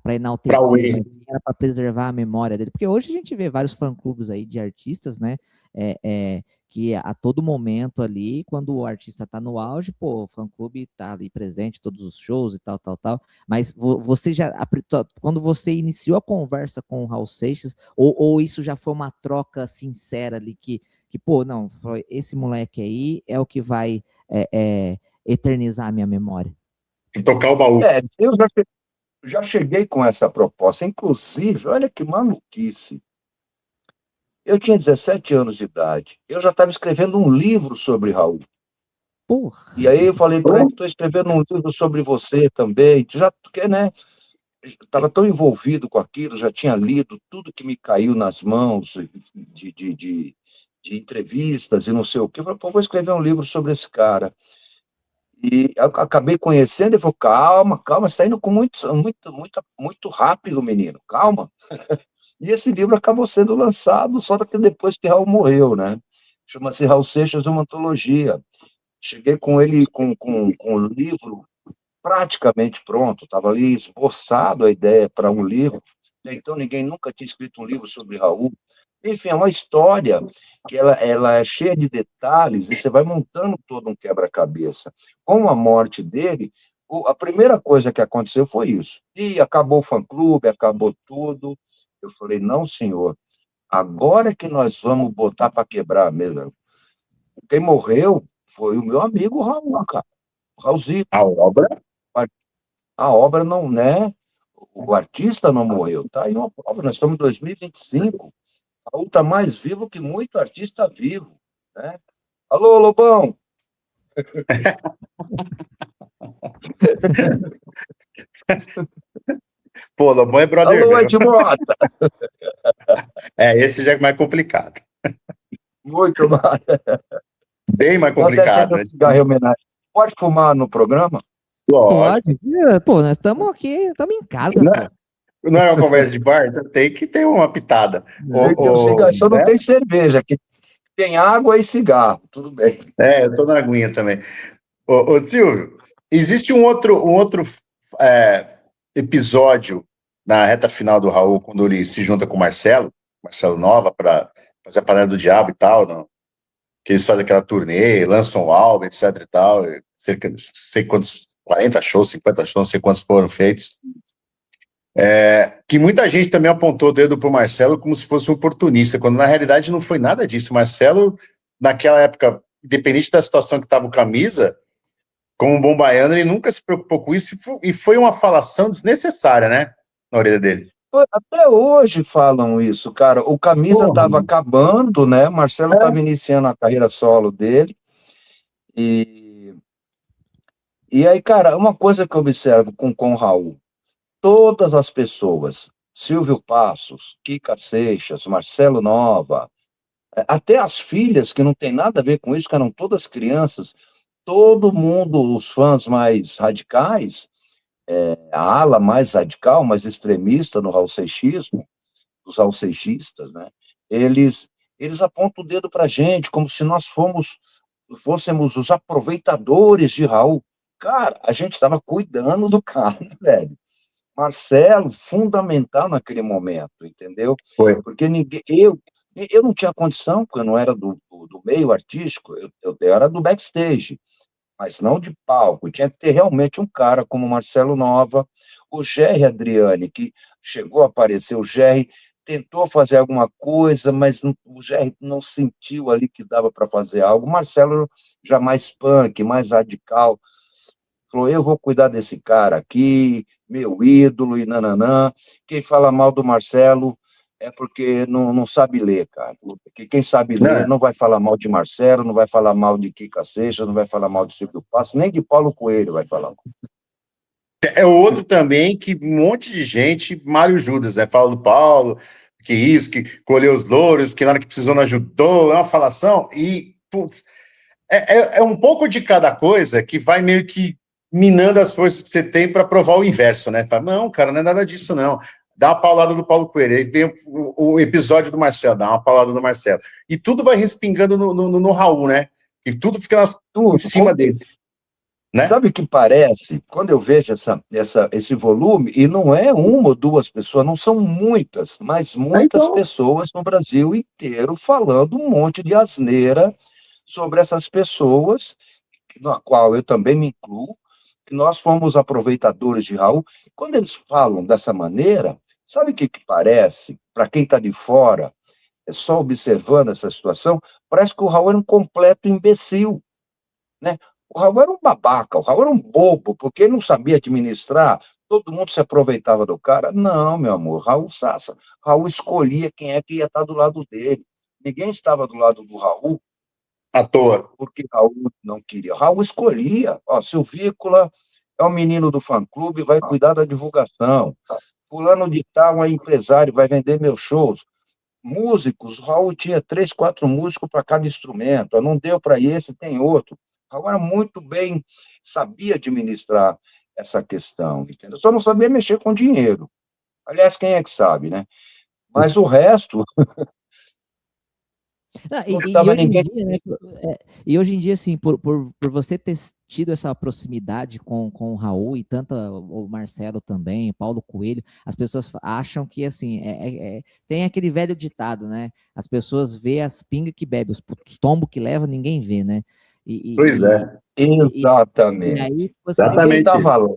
enaltecer, mas era para preservar a memória dele. Porque hoje a gente vê vários fã-clubes aí de artistas, né? Que a todo momento ali, quando o artista está no auge, pô, o fã-clube está ali presente, todos os shows e tal. Mas você quando você iniciou a conversa com o Raul Seixas, ou isso já foi uma troca sincera ali que pô, não, esse moleque aí é o que vai eternizar a minha memória? de tocar o baú. Eu já cheguei com essa proposta. Inclusive, olha que maluquice. Eu tinha 17 anos de idade. Eu já estava escrevendo um livro sobre Raul. Porra. E aí eu falei para ele, estou escrevendo um livro sobre você também. Tu já, porque, né? Estava tão envolvido com aquilo, já tinha lido tudo que me caiu nas mãos de entrevistas e não sei o quê. Eu falei, pô, vou escrever um livro sobre esse cara. E eu acabei conhecendo, ele falou, calma, calma, você está indo com muito rápido, menino, calma. E esse livro acabou sendo lançado só depois que Raul morreu, né? Chama-se Raul Seixas, uma antologia. Cheguei com ele com o livro praticamente pronto, estava ali esboçado a ideia para um livro, então ninguém nunca tinha escrito um livro sobre Raul. Enfim, é uma história que ela é cheia de detalhes e você vai montando todo um quebra-cabeça. Com a morte dele, a primeira coisa que aconteceu foi isso. E acabou o fã-clube, acabou tudo. Eu falei, não, senhor, agora que nós vamos botar para quebrar mesmo. Quem morreu foi o meu amigo Raul, cara. Raulzito. A obra? A obra não, né? O artista não morreu, tá? E uma prova, nós estamos em 2025. Raul está mais vivo que muito artista vivo, né? Alô, Lobão! Pô, Lobão é brother Alô, meu. Ed Mota! Esse já é mais complicado. Muito mais. Bem mais Vou até acender complicado. um cigarro em homenagem. Pode fumar no programa? Lógico. Pode. Pô, nós estamos aqui, estamos em casa, Não, pô. não é uma conversa de bar, então tem que ter uma pitada. Tem um cigarro, só não Né? tem cerveja, que tem água e cigarro, tudo bem. Eu tô na aguinha também. Silvio, existe um outro é, episódio na reta final do Raul, quando ele se junta com o Marcelo Nova, para fazer a Panela do Diabo e tal, não? Que eles fazem aquela turnê, lançam um álbum, etc e tal, cerca de, não sei quantos, 40 shows, 50 shows, não sei quantos foram feitos. Que muita gente também apontou o dedo pro Marcelo como se fosse um oportunista, quando na realidade não foi nada disso. O Marcelo, naquela época, independente da situação que estava o Camisa, como bom baiano, ele nunca se preocupou com isso e foi uma falação desnecessária, né? Na orelha dele. Até hoje falam isso, cara. O Camisa Porra, estava acabando, né? Marcelo estava iniciando a carreira solo dele. E, e aí, cara, uma coisa que eu observo com o Raul, todas as pessoas, Silvio Passos, Kika Seixas, Marcelo Nova, até as filhas, que não tem nada a ver com isso, que eram todas crianças, todo mundo, os fãs mais radicais, a ala mais radical, mais extremista no Raul Seixismo, os Raul Seixistas, né? Eles apontam o dedo para a gente, como se nós fôssemos os aproveitadores de Raul. Cara, a gente estava cuidando do cara, velho. Marcelo, fundamental naquele momento, entendeu? foi. Porque eu não tinha condição, porque eu não era do meio artístico, eu era do backstage, mas não de palco. Tinha que ter realmente um cara como Marcelo Nova, o Gerry Adriani, que chegou a aparecer, o Gerry tentou fazer alguma coisa, mas o Gerry não sentiu ali que dava para fazer algo. O Marcelo já mais punk, mais radical, falou, eu vou cuidar desse cara aqui, meu ídolo e nananã. Quem fala mal do Marcelo é porque não sabe ler, cara. Porque quem sabe ler não vai falar mal de Marcelo, não vai falar mal de Kika Seixas, não vai falar mal de Silvio Passos, nem de Paulo Coelho vai falar mal. É outro também que um monte de gente, Mário Judas, né? Fala do Paulo, que isso, que colheu os louros, que na hora que precisou não ajudou, é uma falação, e putz, é um pouco de cada coisa que vai meio que minando as forças que você tem para provar o inverso, né? Fala, não, cara, não é nada disso, não. Dá uma paulada do Paulo Coelho, aí vem o episódio do Marcelo, dá uma paulada do Marcelo. E tudo vai respingando no Raul, né? E tudo fica em cima dele. Né? Sabe o que parece? Quando eu vejo esse volume, e não é uma ou duas pessoas, não são muitas, mas muitas pessoas no Brasil inteiro falando um monte de asneira sobre essas pessoas, na qual eu também me incluo, que nós fomos aproveitadores de Raul. Quando eles falam dessa maneira, sabe o que parece? Para quem está de fora, só observando essa situação, parece que o Raul era um completo imbecil, né? O Raul era um babaca, o Raul era um bobo, porque ele não sabia administrar, todo mundo se aproveitava do cara. Não, meu amor, Raul Sassa. Raul escolhia quem é que ia estar do lado dele. Ninguém estava do lado do Raul À toa. porque Raul não queria. Raul escolhia. Ó, Silvícola é o menino do fã-clube, vai cuidar da divulgação. Fulano de tal é empresário, vai vender meus shows. Músicos, o Raul tinha 3, 4 músicos para cada instrumento. Não deu para esse, tem outro. O Raul era muito bem, sabia administrar essa questão, entendeu? Só não sabia mexer com dinheiro. Aliás, quem é que sabe, né? Mas o resto, não E estava hoje em ninguém. dia, né, e hoje em dia, assim, por você ter tido essa proximidade com o Raul e tanto o Marcelo também, o Paulo Coelho, as pessoas acham que, assim, tem aquele velho ditado, né? As pessoas vê as pingas que bebe, os tombos que leva, ninguém vê, né? Pois é. E Exatamente. aí você Ninguém Exatamente isso. estava lá.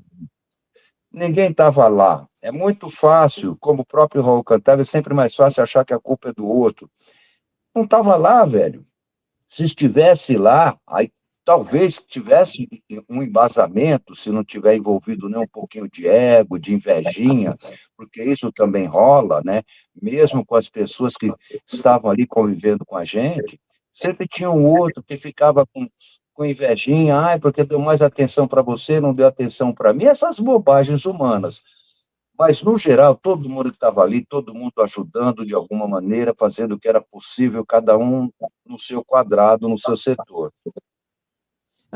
Ninguém estava lá. É muito fácil, como o próprio Raul cantava, é sempre mais fácil achar que a culpa é do outro. Não estava lá, velho. Se estivesse lá, aí talvez tivesse um embasamento, se não tiver envolvido nem um pouquinho de ego, de invejinha, porque isso também rola, né? Mesmo com as pessoas que estavam ali convivendo com a gente, sempre tinha um outro que ficava com invejinha, ai, porque deu mais atenção para você, não deu atenção para mim, essas bobagens humanas. Mas, no geral, todo mundo que estava ali, todo mundo ajudando de alguma maneira, fazendo o que era possível, cada um no seu quadrado, no seu setor.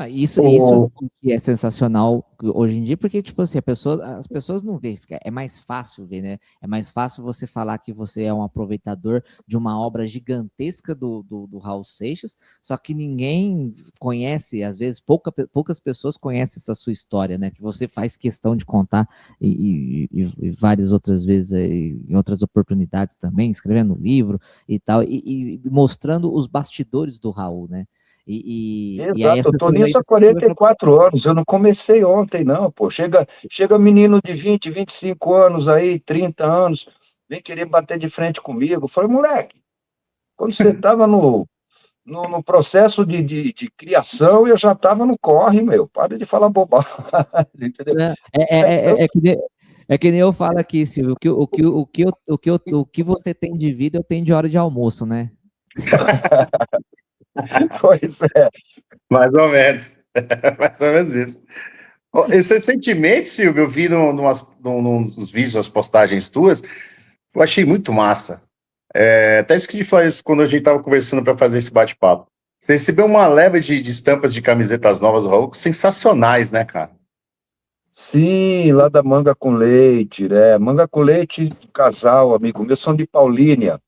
Isso que é sensacional hoje em dia, porque, tipo assim, as pessoas não veem, é mais fácil ver, né? É mais fácil você falar que você é um aproveitador de uma obra gigantesca do Raul Seixas, só que ninguém conhece, às vezes, poucas pessoas conhecem essa sua história, né? Que você faz questão de contar e várias outras vezes, em outras oportunidades também, escrevendo livro e tal, e mostrando os bastidores do Raul, né? E aí as Exato, eu estou pessoas nisso ainda há se aproveitam. 44 anos, eu não comecei ontem, não, pô. Chega menino de 20, 25 anos aí, 30 anos, vem querer bater de frente comigo. Eu falei, moleque, quando você estava no processo de criação, eu já estava no corre, meu. Para de falar bobagem, entendeu? Né? Então, É que nem eu falo aqui, Silvio, o que você tem de vida, eu tenho de hora de almoço, né? pois é. Mais ou menos. Mais ou menos isso. Recentemente, Silvio, eu vi num dos vídeos, as postagens tuas, eu achei muito massa. Até esqueci de falar isso quando a gente estava conversando para fazer esse bate-papo. Você recebeu uma leva de estampas de camisetas novas do Raul, sensacionais, né, cara? Sim, lá da Manga com Leite, né? Manga com Leite, casal, amigo meu, são de Paulínia.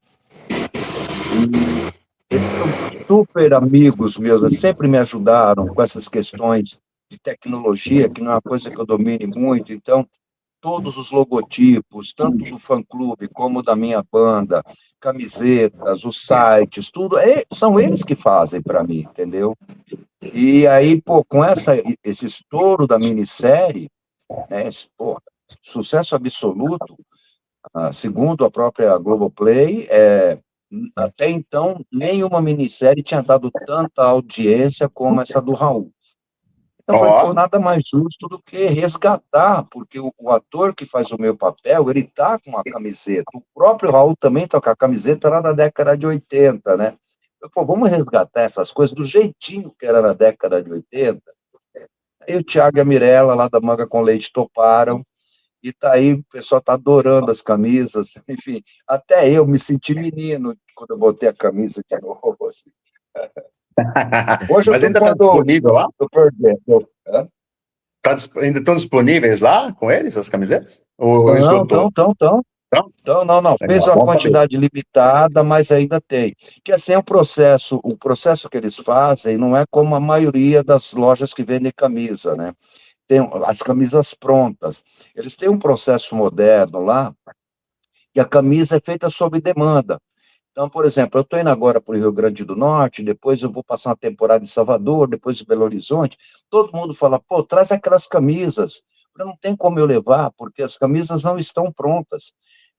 E eles são super amigos meus, eles sempre me ajudaram com essas questões de tecnologia, que não é uma coisa que eu domine muito. Então, todos os logotipos, tanto do fã-clube como da minha banda, camisetas, os sites, tudo, são eles que fazem para mim, entendeu? E aí, pô, com esse estouro da minissérie, né, pô, sucesso absoluto, segundo a própria Globoplay, até então, nenhuma minissérie tinha dado tanta audiência como essa do Raul. Então, eu falei, pô, Ó, nada mais justo do que resgatar, porque o ator que faz o meu papel, ele tá com a camiseta. O próprio Raul também tá com a camiseta lá da década de 80, né? Eu, pô, vamos resgatar essas coisas do jeitinho que era na década de 80. Aí o Thiago e a Mirella, lá da Manga com Leite, toparam. E tá aí, o pessoal tá adorando as camisas, enfim, até eu me senti menino quando eu botei a camisa de novo, assim. Hoje eu mas tô ainda está quando disponível lá? eu perdendo. Hã? Ainda estão disponíveis lá com eles, as camisetas? Ou Não, esgotou? Não? então, não, fez Legal, uma bom saber. quantidade limitada, mas ainda tem. Que assim é o processo que eles fazem não é como a maioria das lojas que vendem camisa, né? Tem as camisas prontas. Eles têm um processo moderno lá, que a camisa é feita sob demanda. Então, por exemplo, eu estou indo agora para o Rio Grande do Norte, depois eu vou passar uma temporada em Salvador, depois em Belo Horizonte. Todo mundo fala, pô, traz aquelas camisas. Eu não tem como eu levar, porque as camisas não estão prontas.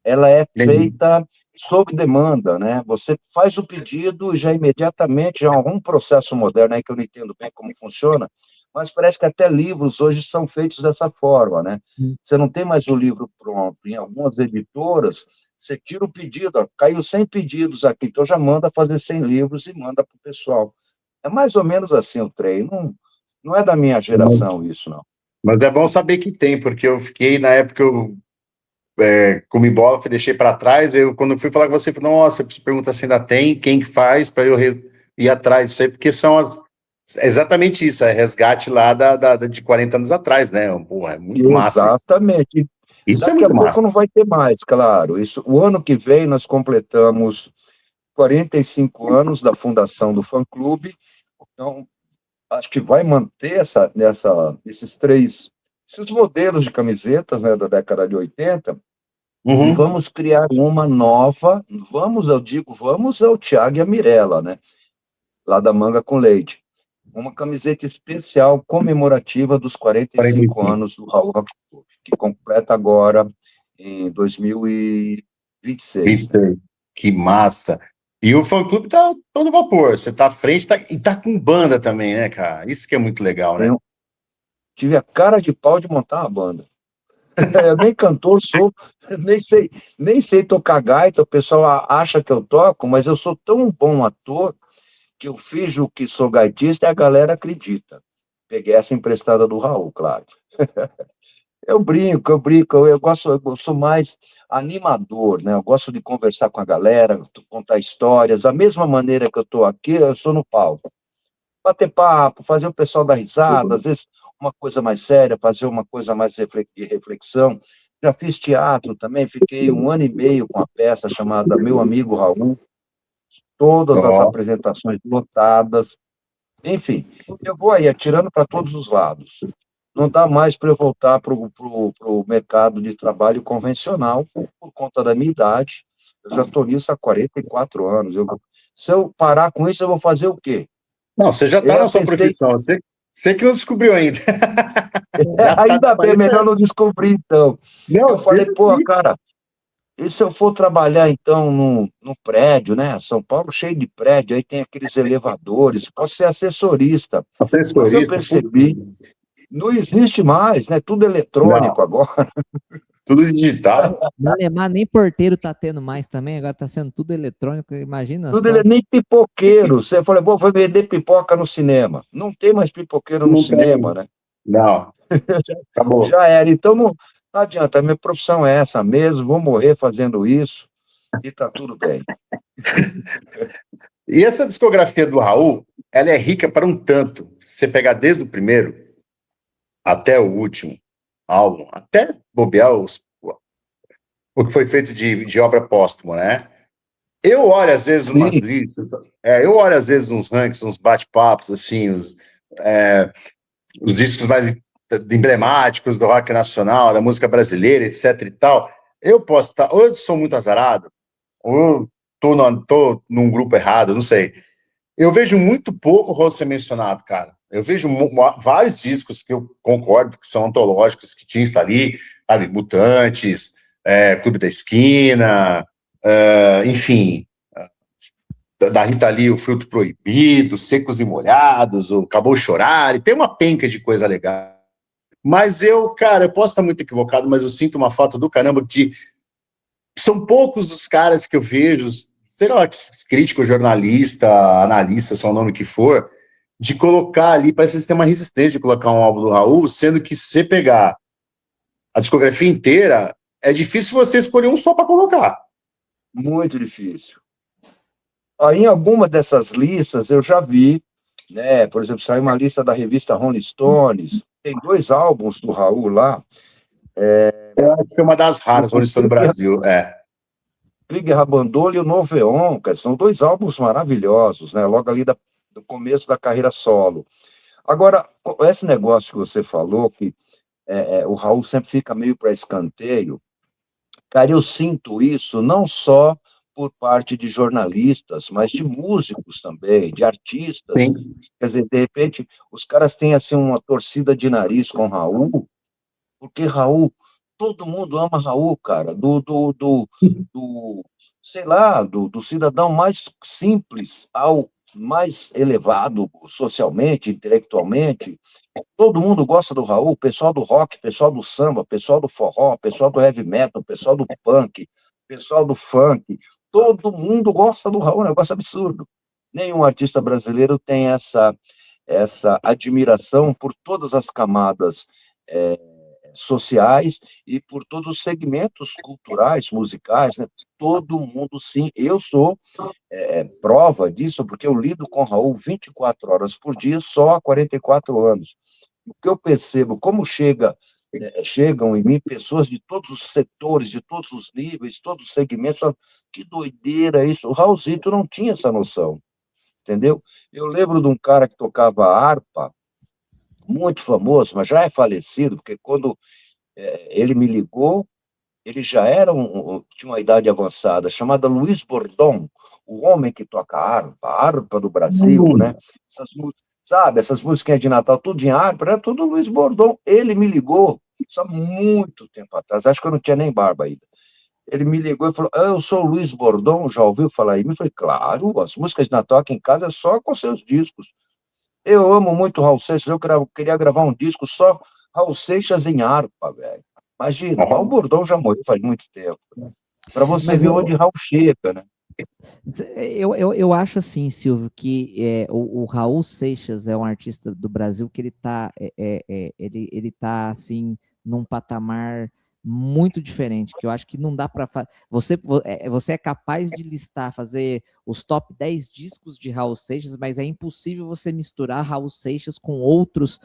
ela é feita sob demanda, né? Você faz o pedido e já imediatamente, já há algum processo moderno aí que eu não entendo bem como funciona, mas parece que até livros hoje são feitos dessa forma, né? Você não tem mais o livro pronto. Em algumas editoras, você tira o pedido, ó, caiu 100 pedidos aqui, então já manda fazer 100 livros e manda para o pessoal. É mais ou menos assim o trem. Não é da minha geração isso, não. Mas é bom saber que tem, porque eu fiquei, na época, eu comi bola, deixei para trás, quando eu fui falar com você, falei, nossa, você pergunta se ainda tem, quem que faz, para eu ir atrás disso aí, porque é exatamente isso, é resgate lá de 40 anos atrás, né? Porra, é muito massa isso. Exatamente. Isso é Daqui a muito pouco massa. não vai ter mais, claro. O ano que vem nós completamos 45 anos da fundação do fã-clube, então acho que vai manter esses modelos de camisetas, né, da década de 80, e vamos criar uma nova, vamos ao Thiago e a Mirella, né, lá da Manga com Leite. Uma camiseta especial comemorativa dos 45 anos do Raul Rock Club, que completa agora em 2026. Que massa! E o fã-clube tá todo vapor, você tá à frente e tá com banda também, né, cara? Isso que é muito legal, né? Eu tive a cara de pau de montar uma banda. Eu nem cantor sou, nem sei tocar gaita, o pessoal acha que eu toco, mas eu sou tão bom ator que eu finjo que sou gaitista e a galera acredita. Peguei essa emprestada do Raul, claro. Eu brinco, eu sou mais animador, né? Eu gosto de conversar com a galera, contar histórias, da mesma maneira que eu estou aqui, eu sou no palco. Bater papo, fazer o pessoal dar risada, às vezes uma coisa mais séria, fazer uma coisa mais de reflexão. Já fiz teatro também, fiquei 1 ano e meio com a peça chamada Meu Amigo Raul, todas as apresentações lotadas. Enfim, eu vou aí atirando para todos os lados. Não dá mais para eu voltar para o mercado de trabalho convencional, por conta da minha idade. Eu já estou nisso há 44 anos. Se eu parar com isso, eu vou fazer o quê? Não, você já está na sua profissão, você que não descobriu ainda. Ainda bem, melhor não descobrir, então. Não, eu falei, pô, cara, e se eu for trabalhar, então, no prédio, né? São Paulo cheio de prédio, aí tem aqueles elevadores, posso ser assessorista. Mas eu percebi, não existe mais, né? Tudo eletrônico agora. Tudo digital. No Alemar nem porteiro tá tendo mais também, agora tá sendo tudo eletrônico, imagina tudo só. Nem pipoqueiro. Você fala, vou vender pipoca no cinema. Não tem mais pipoqueiro no cinema, né? Não. Acabou. Já era. Então, não adianta, a minha profissão é essa mesmo, vou morrer fazendo isso e tá tudo bem. E essa discografia do Raul, ela é rica para um tanto. Se você pegar desde o primeiro até o último álbum, até bobear o que foi feito de obra póstuma, né? Eu olho, às vezes, umas listas, eu olho, às vezes, uns rankings, uns bate-papos, assim, os discos mais emblemáticos do rock nacional, da música brasileira, etc e tal. Eu posso estar, ou eu sou muito azarado, ou eu tô num grupo errado, não sei. Eu vejo muito pouco Raul ser mencionado, cara. Eu vejo vários discos que eu concordo que são antológicos, que tinham ali, sabe, Mutantes, Clube da Esquina, enfim, da Rita Lee, O Fruto Proibido, Secos e Molhados, o Acabou Chorar, e tem uma penca de coisa legal. Mas cara, eu posso estar muito equivocado, mas eu sinto uma falta do caramba são poucos os caras que eu vejo, sei lá, crítico, jornalista, analista, só o nome que for, de colocar ali, parece que eles têm uma resistência de colocar um álbum do Raul, sendo que se você pegar a discografia inteira, é difícil você escolher um só para colocar. Muito difícil. Em alguma dessas listas eu já vi, né? Por exemplo, saiu uma lista da revista Rolling Stones, tem 2 álbuns do Raul lá. Eu acho que é uma das raras, Rolling Stones no Brasil, Krieg Rabandolo e o Noveon, são 2 álbuns maravilhosos, né? Logo ali do começo da carreira solo. Agora, esse negócio que você falou, que o Raul sempre fica meio para escanteio, cara, eu sinto isso não só por parte de jornalistas, mas de músicos também, de artistas. Sim. Quer dizer, de repente, os caras têm assim uma torcida de nariz com Raul, porque Raul, todo mundo ama Raul, cara, sei lá, do cidadão mais simples ao mais elevado socialmente, intelectualmente. Todo mundo gosta do Raul, pessoal do rock, pessoal do samba, pessoal do forró, pessoal do heavy metal, pessoal do punk, pessoal do funk. Todo mundo gosta do Raul, é um negócio absurdo. Nenhum artista brasileiro tem essa admiração por todas as camadas sociais e por todos os segmentos culturais, musicais, né? Todo mundo, sim. Eu sou prova disso, porque eu lido com Raul 24 horas por dia, só há 44 anos. O que eu percebo, como chegam em mim pessoas de todos os setores, de todos os níveis, todos os segmentos, falam, que doideira isso. O Raulzito não tinha essa noção, entendeu? Eu lembro de um cara que tocava harpa, muito famoso, mas já é falecido, porque quando ele me ligou, ele já tinha uma idade avançada, chamada Luiz Bordon, o homem que toca a harpa do Brasil, né? Sabe, essas músicas de Natal, tudo em harpa, era tudo Luiz Bordon. Ele me ligou, isso há muito tempo atrás, acho que eu não tinha nem barba ainda. Ele me ligou e falou, eu sou o Luiz Bordon, já ouviu falar em mim? Eu falei, claro, as músicas de Natal aqui em casa é só com seus discos. Eu amo muito Raul Seixas, eu queria gravar um disco só Raul Seixas em harpa, velho. Imagina, mas o Bordão já morreu faz muito tempo. Para você ver onde Raul chega, né? Eu acho assim, Silvio, que o Raul Seixas é um artista do Brasil que ele tá assim num patamar muito diferente, que eu acho que não dá para você é capaz de listar, fazer os top 10 discos de Raul Seixas, mas é impossível você misturar Raul Seixas com outros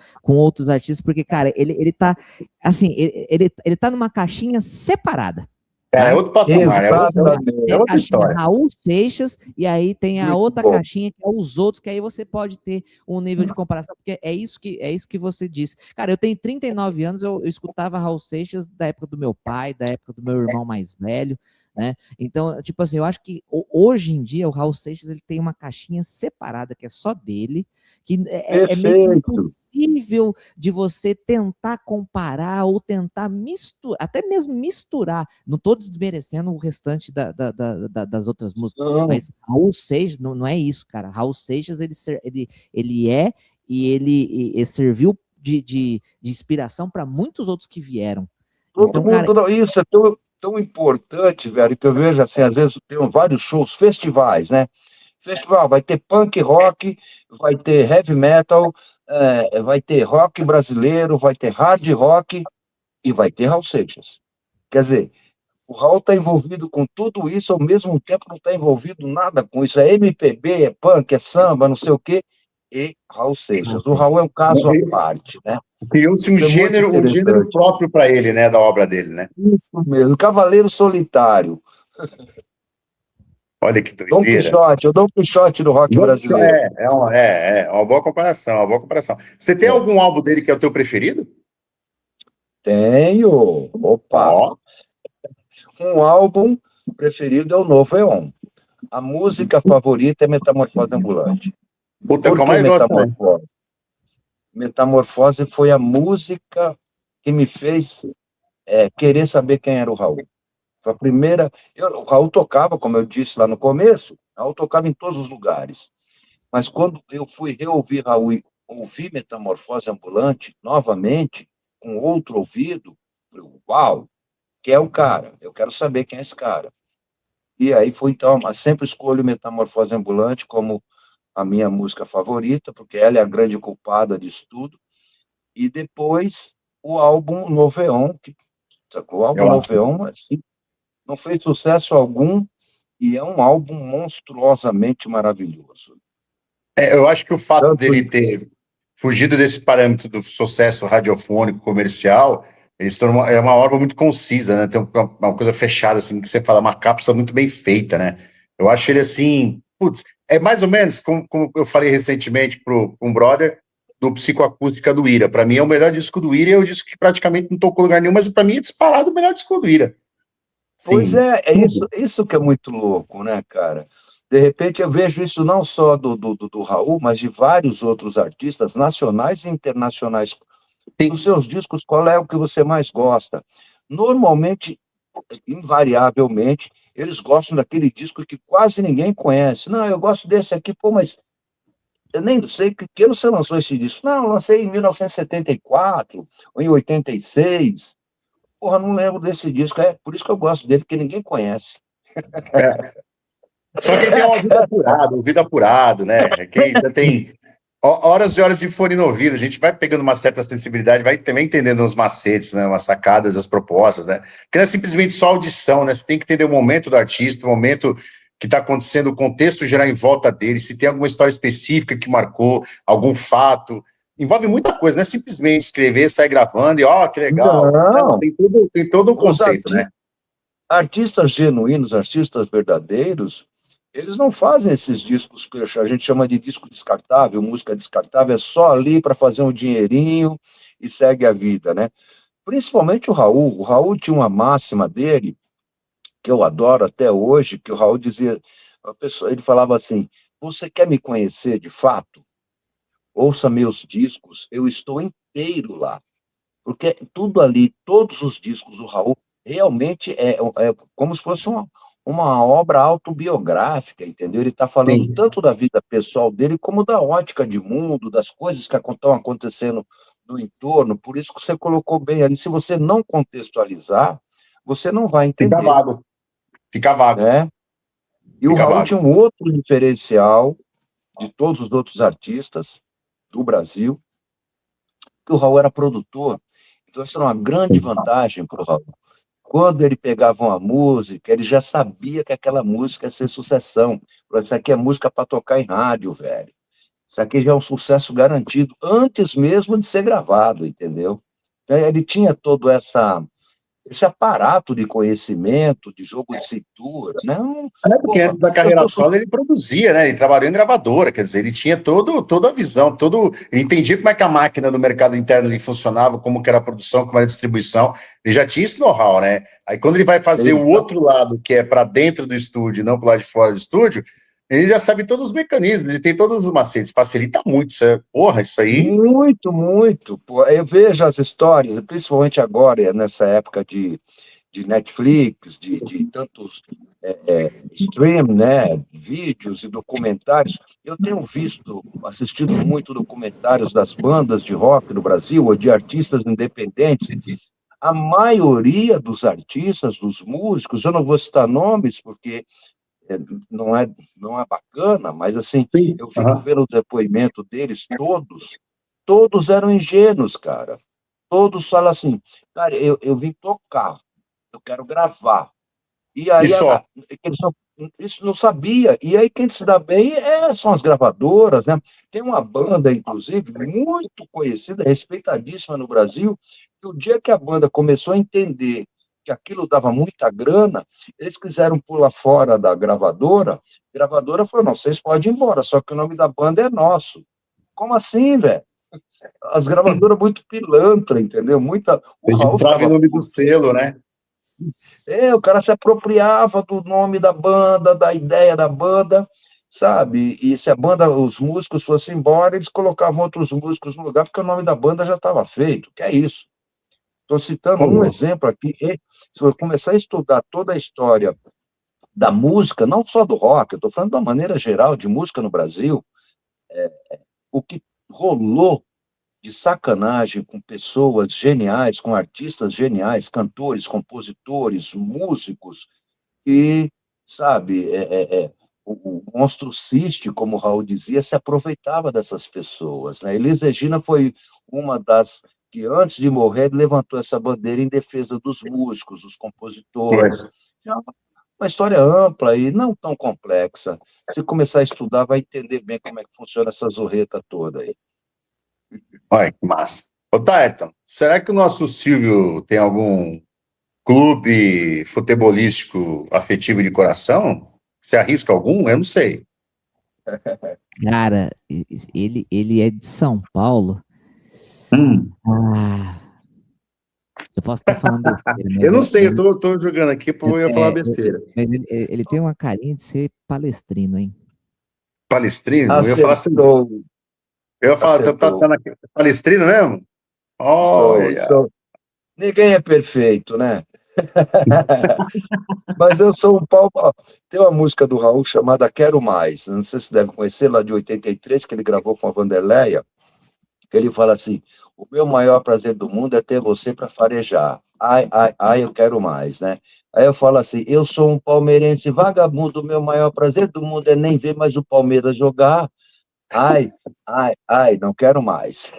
artistas, porque, cara, ele tá assim, ele tá numa caixinha separada. É outro patamar, é outra história. Raul Seixas, e aí tem a outra caixinha, que é os outros, que aí você pode ter um nível de comparação, porque é isso que você disse. Cara, eu tenho 39 anos, eu escutava Raul Seixas da época do meu pai, da época do meu irmão mais velho, né? Então, tipo assim, eu acho que hoje em dia o Raul Seixas ele tem uma caixinha separada, que é só dele, que é meio impossível de você tentar comparar ou tentar misturar, até mesmo misturar. Não estou desmerecendo o restante das outras músicas, mas Raul Seixas não é isso, cara. Raul Seixas ele serviu de inspiração para muitos outros que vieram. Então, cara, isso é tão importante, velho, que eu vejo assim, às vezes tem vários shows, festivais, né? Festival vai ter punk rock, vai ter heavy metal, vai ter rock brasileiro, vai ter hard rock e vai ter Raul Seixas. Quer dizer, o Raul está envolvido com tudo isso, ao mesmo tempo não está envolvido nada com isso. É MPB, é punk, é samba, não sei o quê, e Raul Seixas. O Raul é um caso à parte, né? Criou-se um gênero próprio para ele, né, da obra dele, né? Isso mesmo, Cavaleiro Solitário. Olha que doideira. Dom Quixote, o Dom Quixote do rock brasileiro. É uma boa comparação, Você tem algum álbum dele que é o teu preferido? Tenho. Opa. Um álbum preferido é o Novo Eon. A música favorita é Metamorfose Ambulante. Puta, Por que Metamorfose? Metamorfose foi a música que me fez querer saber quem era o Raul. Foi a primeira. O Raul tocava, como eu disse lá no começo, o Raul tocava em todos os lugares. Mas quando eu fui reouvir Raul e ouvir Metamorfose Ambulante novamente, com outro ouvido, falei, uau, quem é o cara? Eu quero saber quem é esse cara. E aí foi então, mas sempre escolho Metamorfose Ambulante como a minha música favorita, porque ela é a grande culpada disso tudo. E depois o álbum Novo Eon, o álbum Novo Eon, assim, não fez sucesso algum e é um álbum monstruosamente maravilhoso. Eu acho que o fato dele ter fugido desse parâmetro do sucesso radiofônico, comercial, ele se tornou uma obra muito concisa, né? Tem uma coisa fechada, assim, que você fala, uma cápsula muito bem feita, né? Eu acho ele assim, putz, é mais ou menos como eu falei recentemente para um brother do Psicoacústica do Ira. Para mim é o melhor disco do Ira, é o disco que praticamente não tocou em lugar nenhum, mas para mim é disparado o melhor disco do Ira. Pois é isso que é muito louco, né, cara? De repente eu vejo isso não só do Raul, mas de vários outros artistas nacionais e internacionais. Dos seus discos, qual é o que você mais gosta? normalmente, invariavelmente, eles gostam daquele disco que quase ninguém conhece. Não, eu gosto desse aqui, pô, mas eu nem sei que ano você lançou esse disco. Não, eu lancei em 1974 ou em 86. Porra, não lembro desse disco. É por isso que eu gosto dele, porque ninguém conhece. Só quem tem um ouvido apurado, né? Quem já tem horas e horas de fone no ouvido, a gente vai pegando uma certa sensibilidade, vai também entendendo os macetes, né? Umas sacadas, as propostas, né? Porque não é simplesmente só audição, né? Você tem que entender o momento do artista, o momento que está acontecendo, o contexto geral em volta dele, se tem alguma história específica que marcou, algum fato. Envolve muita coisa, não é simplesmente escrever, sair gravando e, ó, que legal. Não, Não, tem todo um os conceito, né? artistas genuínos, artistas verdadeiros, eles não fazem esses discos que a gente chama de disco descartável, música descartável, é só ali para fazer um dinheirinho e segue a vida, né? Principalmente o Raul. O Raul tinha uma máxima dele, que eu adoro até hoje, que o Raul dizia, a pessoa, ele falava assim: você quer me conhecer de fato? Ouça meus discos, eu estou inteiro lá. Porque tudo ali, todos os discos do Raul, realmente é como se fosse uma obra autobiográfica, entendeu? Ele está falando Sim. tanto da vida pessoal dele, como da ótica de mundo, das coisas que estão acontecendo no entorno. Por isso que você colocou bem ali. Se você não contextualizar, você não vai Fica entender, vago, fica vago, né? E o fica Raul vago. tinha um outro diferencial de todos os outros artistas do Brasil, que o Raul era produtor. Então, essa era uma grande vantagem para o Raul. Quando ele pegava uma música, ele já sabia que aquela música ia ser sucessão. Isso aqui é música para tocar em rádio, velho. Isso aqui já é um sucesso garantido, antes mesmo de ser gravado, entendeu? Então, ele tinha todo esse aparato de conhecimento, de jogo de cintura, né? É porque Porra, antes da eu carreira tô solo ele produzia, né? Ele trabalhou em gravadora, quer dizer, ele tinha toda a visão, ele entendia como é que a máquina do mercado interno ali funcionava, como que era a produção, como era a distribuição, ele já tinha esse know-how, né? Aí quando ele vai fazer o outro lado, que é para dentro do estúdio, não para lado de fora do estúdio, ele já sabe todos os mecanismos, ele tem todos os macetes, facilita muito, porra, isso aí. muito, muito. Pô, eu vejo as histórias, principalmente agora, nessa época de Netflix, de tantos stream, né, vídeos e documentários. Eu tenho assistido muito documentários das bandas de rock no Brasil, ou de artistas independentes. A maioria dos artistas, dos músicos, eu não vou citar nomes, porque é, não é, não é bacana, mas assim, Sim. eu fico vendo o depoimento deles, todos eram ingênuos, cara. Todos falam assim, cara, eu vim tocar, eu quero gravar. E E aí só. eles isso não sabia. E aí quem se dá bem são as gravadoras, né? Tem uma banda, inclusive, muito conhecida, respeitadíssima no Brasil, que o dia que a banda começou a entender que aquilo dava muita grana, eles quiseram pular fora da gravadora. A gravadora falou: não, vocês podem ir embora, só que o nome da banda é nosso. Como assim, velho? As gravadoras muito pilantra, entendeu? O Raul Registrava em ficava nome do puto. selo, né? O cara se apropriava do nome da banda, da ideia da banda, sabe? E se a banda, os músicos fossem embora, eles colocavam outros músicos no lugar, porque o nome da banda já estava feito. Que é isso? Estou citando Ô, um louco. exemplo aqui. E se eu começar a estudar toda a história da música, não só do rock, eu estou falando de uma maneira geral de música no Brasil, o que rolou de sacanagem com pessoas geniais, com artistas geniais, cantores, compositores, músicos, e, sabe, o monstro Ciste, como o Raul dizia, se aproveitava dessas pessoas, né? Elis Regina foi uma das que, antes de morrer, levantou essa bandeira em defesa dos músicos, dos Foi. compositores. É uma história ampla e não tão complexa. Se começar a estudar, vai entender bem como é que funciona essa zorreta toda aí. Olha, que massa. Ô, Taerton, será que o nosso Silvio tem algum clube futebolístico afetivo de coração? Você arrisca algum? Eu não sei. Cara, ele é de São Paulo. Hum. Ah, eu posso estar falando besteira, Eu não sei, eu tô jogando aqui porque eu ia falar besteira. mas ele tem uma carinha de ser palestrino, hein? Palestrino? Eu ia falar assim. Acertou, Eu ia falar, tá acertou. na Palestrino mesmo? Sou, Olha. sou, Ninguém é perfeito, né? Mas eu sou um pau. Tem uma música do Raul chamada Quero Mais. Não sei se você deve conhecer, lá de 83, que ele gravou com a Vanderleia. Ele fala assim: o meu maior prazer do mundo é ter você para farejar. Ai, ai, ai, eu quero mais, né? Aí eu falo assim: eu sou um palmeirense vagabundo, o meu maior prazer do mundo é nem ver mais o Palmeiras jogar. Ai, ai, ai, não quero mais.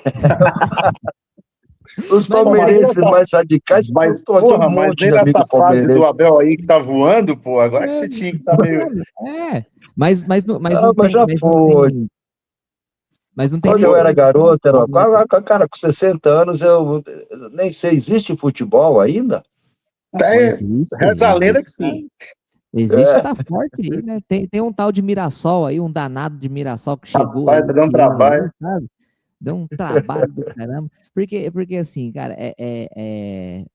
Os Mas, Pô, palmeirenses mais radicais, eu tenho um mas monte nem de nessa amigo fase do palmeirense. Abel aí que tá voando, pô, agora que você tinha que estar meio. mas Ah, não mas tem, já foi. mas não tem Quando nem eu era como garoto, comparar, né, cara? cara, com 60 anos, eu nem sei, existe futebol ainda? É, Existe, reza a lenda existe. que sim. Existe, É, tá forte aí, né? Tem um tal de Mirassol aí, um danado de Mirassol que chegou Rapaz, aí tá dando esse ano aí, trabalho. sabe? Deu um trabalho do caramba. Porque assim, cara,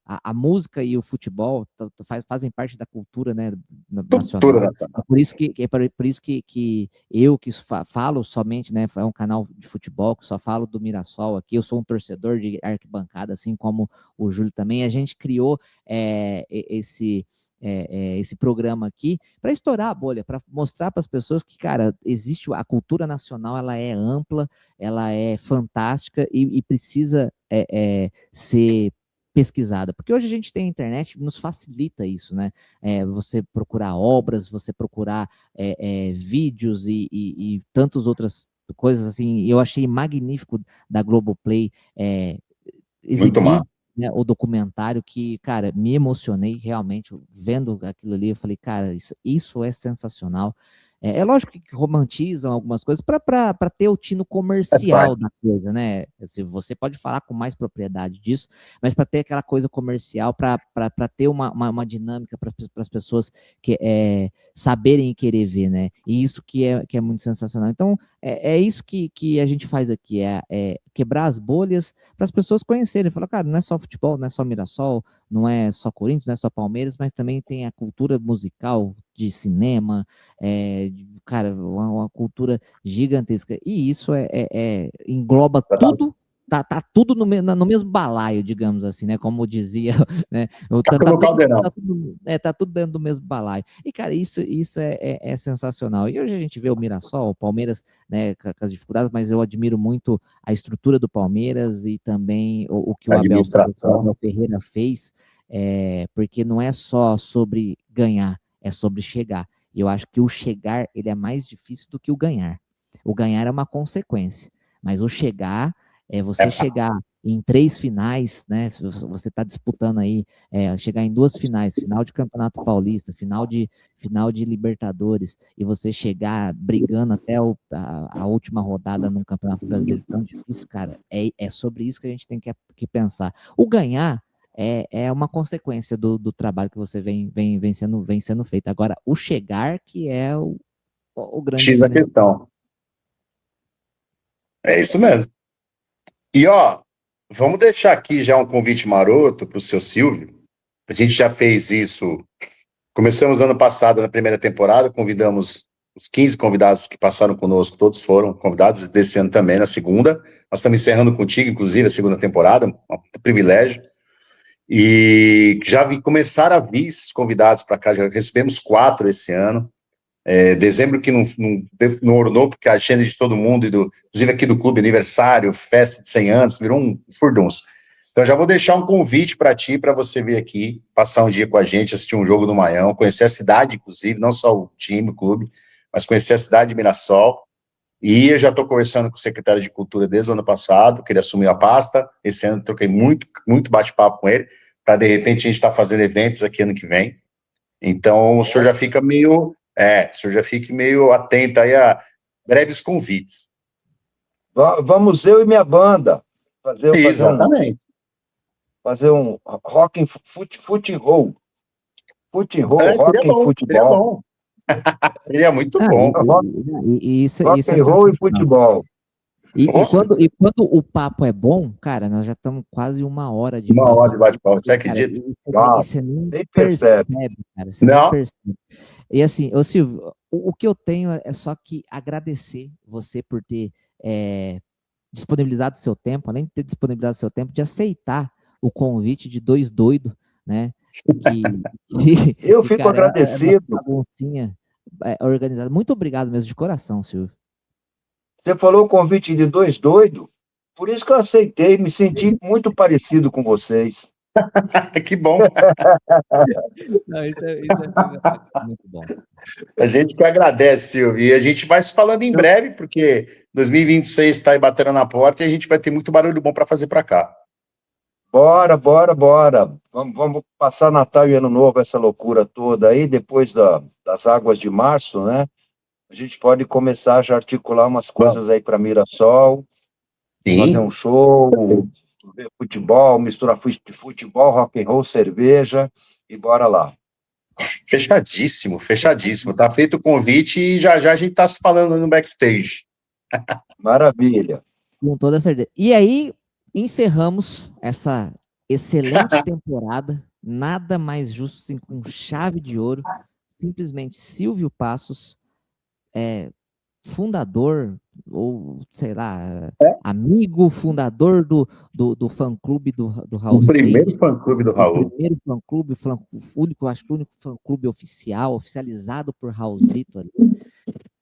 a música e o futebol fazem parte da cultura, né, Tudo, nacional. É Natal. por isso por isso que eu que falo somente, né, é um canal de futebol que só falo do Mirassol aqui. Eu sou um torcedor de arquibancada, assim como o Júlio também. A gente criou esse programa aqui para estourar a bolha, para mostrar para as pessoas que, cara, existe a cultura nacional, ela é ampla, ela é fantástica e precisa ser pesquisada, porque hoje a gente tem a internet nos facilita isso, né? Você procurar obras, você procurar vídeos e tantas outras coisas assim. Eu achei magnífico da Globoplay Muito exibir, mal. né, o documentário que, cara, me emocionei realmente vendo aquilo ali. Eu falei, cara, isso é sensacional. É lógico que romantizam algumas coisas para ter o tino Faz parte. comercial da coisa, né? Assim, você pode falar com mais propriedade disso, mas para ter aquela coisa comercial, para ter uma dinâmica para as pessoas que saberem e querer ver, né? E isso que é muito sensacional. Então, é isso que a gente faz aqui, é quebrar as bolhas para as pessoas conhecerem. Falar, cara, não é só futebol, não é só Mirassol, não é só Corinthians, não é só Palmeiras, mas também tem a cultura musical de cinema, cara, uma cultura gigantesca. E isso engloba tudo. Tá tudo no mesmo balaio, digamos assim, né? Como dizia, né? Tá, Capa tá no tudo, caldeirão. tá tudo dentro do mesmo balaio. E, cara, isso é sensacional. E hoje a gente vê o Mirassol, o Palmeiras, né, com as dificuldades, mas eu admiro muito a estrutura do Palmeiras e também o que o Administração. Abel Ferreira fez, porque não é só sobre ganhar, é sobre chegar. E eu acho que o chegar ele é mais difícil do que o ganhar. O ganhar é uma consequência, mas o chegar é você É, chegar em 3 finais, né? Se você está disputando aí, chegar em 2 finais, final de Campeonato Paulista, final de Libertadores, e você chegar brigando até a última rodada num Campeonato Brasileiro tão difícil, cara, é sobre isso que a gente tem que pensar. O ganhar é uma consequência do trabalho que você vem sendo feito. Agora, o chegar que é o grande X da diferencial. questão. É isso mesmo. E ó, vamos deixar aqui já um convite maroto para o seu Silvio. A gente já fez isso. Começamos ano passado, na primeira temporada, convidamos os 15 convidados que passaram conosco, todos foram convidados, desse ano também, na segunda. Nós estamos encerrando contigo, inclusive, a segunda temporada, um privilégio. E começaram a vir esses convidados para cá, já recebemos 4 esse ano. Dezembro que não ornou, porque a agenda de todo mundo, inclusive aqui do clube, aniversário, festa de 100 anos, virou um furdunço. Então já vou deixar um convite para ti, para você vir aqui, passar um dia com a gente, assistir um jogo do Maião, conhecer a cidade, inclusive, não só o time, o clube, mas conhecer a cidade de Mirassol. E eu já estou conversando com o secretário de Cultura desde o ano passado, que ele assumiu a pasta. Esse ano troquei muito, muito bate-papo com ele, para de repente a gente estar fazendo eventos aqui ano que vem. Então, o senhor já fica o senhor já fique meio atento aí a breves convites. Vamos eu e minha banda Exatamente. fazer um rock and roll, Seria rock and bom, seria futebol, bom. Seria muito Ah, bom. rock isso é and roll e sensacional. futebol. E quando o papo é bom, cara, nós já estamos quase 1 hora de Uma hora papo de aqui. bate-papo, você E, cara, acredita? Ah, você nem nem percebe. percebe, cara, você nem Não, percebe. E assim, ô Silvio, o que eu tenho é só que agradecer você por ter disponibilizado seu tempo, além de ter disponibilizado seu tempo, de aceitar o convite de dois doidos, né? Eu fico agradecido. Uma baguncinha organizada. Muito obrigado mesmo, de coração, Silvio. Você falou o convite de dois doidos, por isso que eu aceitei, me senti muito parecido com vocês. Que bom. Não, isso é muito bom. A gente que agradece, Silvio, e a gente vai se falando em breve, porque 2026 está aí batendo na porta e a gente vai ter muito barulho bom para fazer para cá. Bora. Vamos passar Natal e Ano Novo, essa loucura toda aí, depois das águas de março, né? A gente pode começar a já articular umas coisas aí para Mirassol, fazer um show, ver futebol, misturar futebol, rock and roll, cerveja, e bora lá. Fechadíssimo. Tá feito o convite e já a gente tá se falando no backstage. Maravilha. Com toda certeza. E aí, encerramos essa excelente temporada. Nada mais justo assim, com chave de ouro. Simplesmente Silvio Passos, fundador, ou sei lá, amigo, fundador do fã-clube do Raul Seixas. O primeiro fã-clube do Raul. O primeiro fã-clube, acho que o único fã-clube oficializado por Raulzito ali.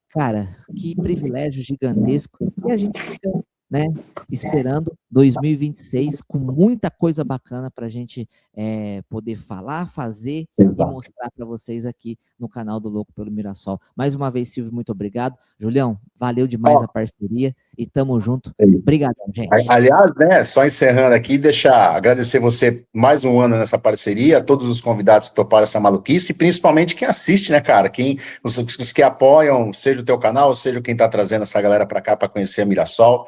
Cara, que privilégio gigantesco. E a gente fica, né, esperando 2026 com muita coisa bacana para a gente poder falar, fazer e mostrar para vocês aqui no canal do Louco pelo Mirassol. Mais uma vez, Silvio, muito obrigado. Julião, valeu demais a parceria e tamo junto. Obrigadão, gente. Aliás, né, só encerrando aqui, agradecer você mais um ano nessa parceria, todos os convidados que toparam essa maluquice, e principalmente quem assiste, né, cara? Os que apoiam, seja o teu canal, seja quem tá trazendo essa galera para cá para conhecer a Mirassol.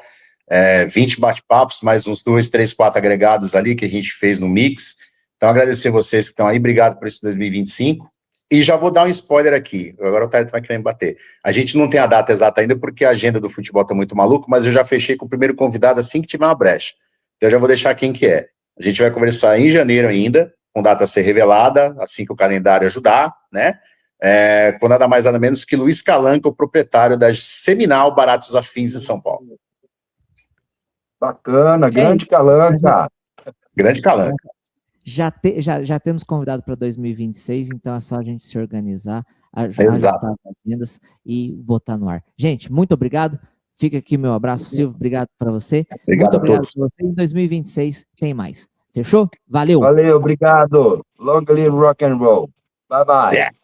20 bate-papos, mais uns 2, 3, 4 agregados ali que a gente fez no Mix. Então, agradecer vocês que estão aí, obrigado por esse 2025. E já vou dar um spoiler aqui, agora o Tarito vai querer me bater. A gente não tem a data exata ainda, porque a agenda do futebol está muito maluco, mas eu já fechei com o primeiro convidado assim que tiver uma brecha. Então, eu já vou deixar quem que é. A gente vai conversar em janeiro ainda, com data a ser revelada, assim que o calendário ajudar, né? Com nada mais nada menos que Luiz Calanca, o proprietário da Seminal Baratos Afins em São Paulo. Bacana, grande Calanca. Grande Calanca. Já temos convidado para 2026, então é só a gente se organizar, ajustar as agendas e botar no ar. Gente, muito obrigado. Fica aqui meu abraço, Silvio. Obrigado para você. Muito obrigado para você. Em 2026 tem mais. Fechou? Valeu. Valeu, obrigado. Long live rock and roll. Bye bye. Yeah.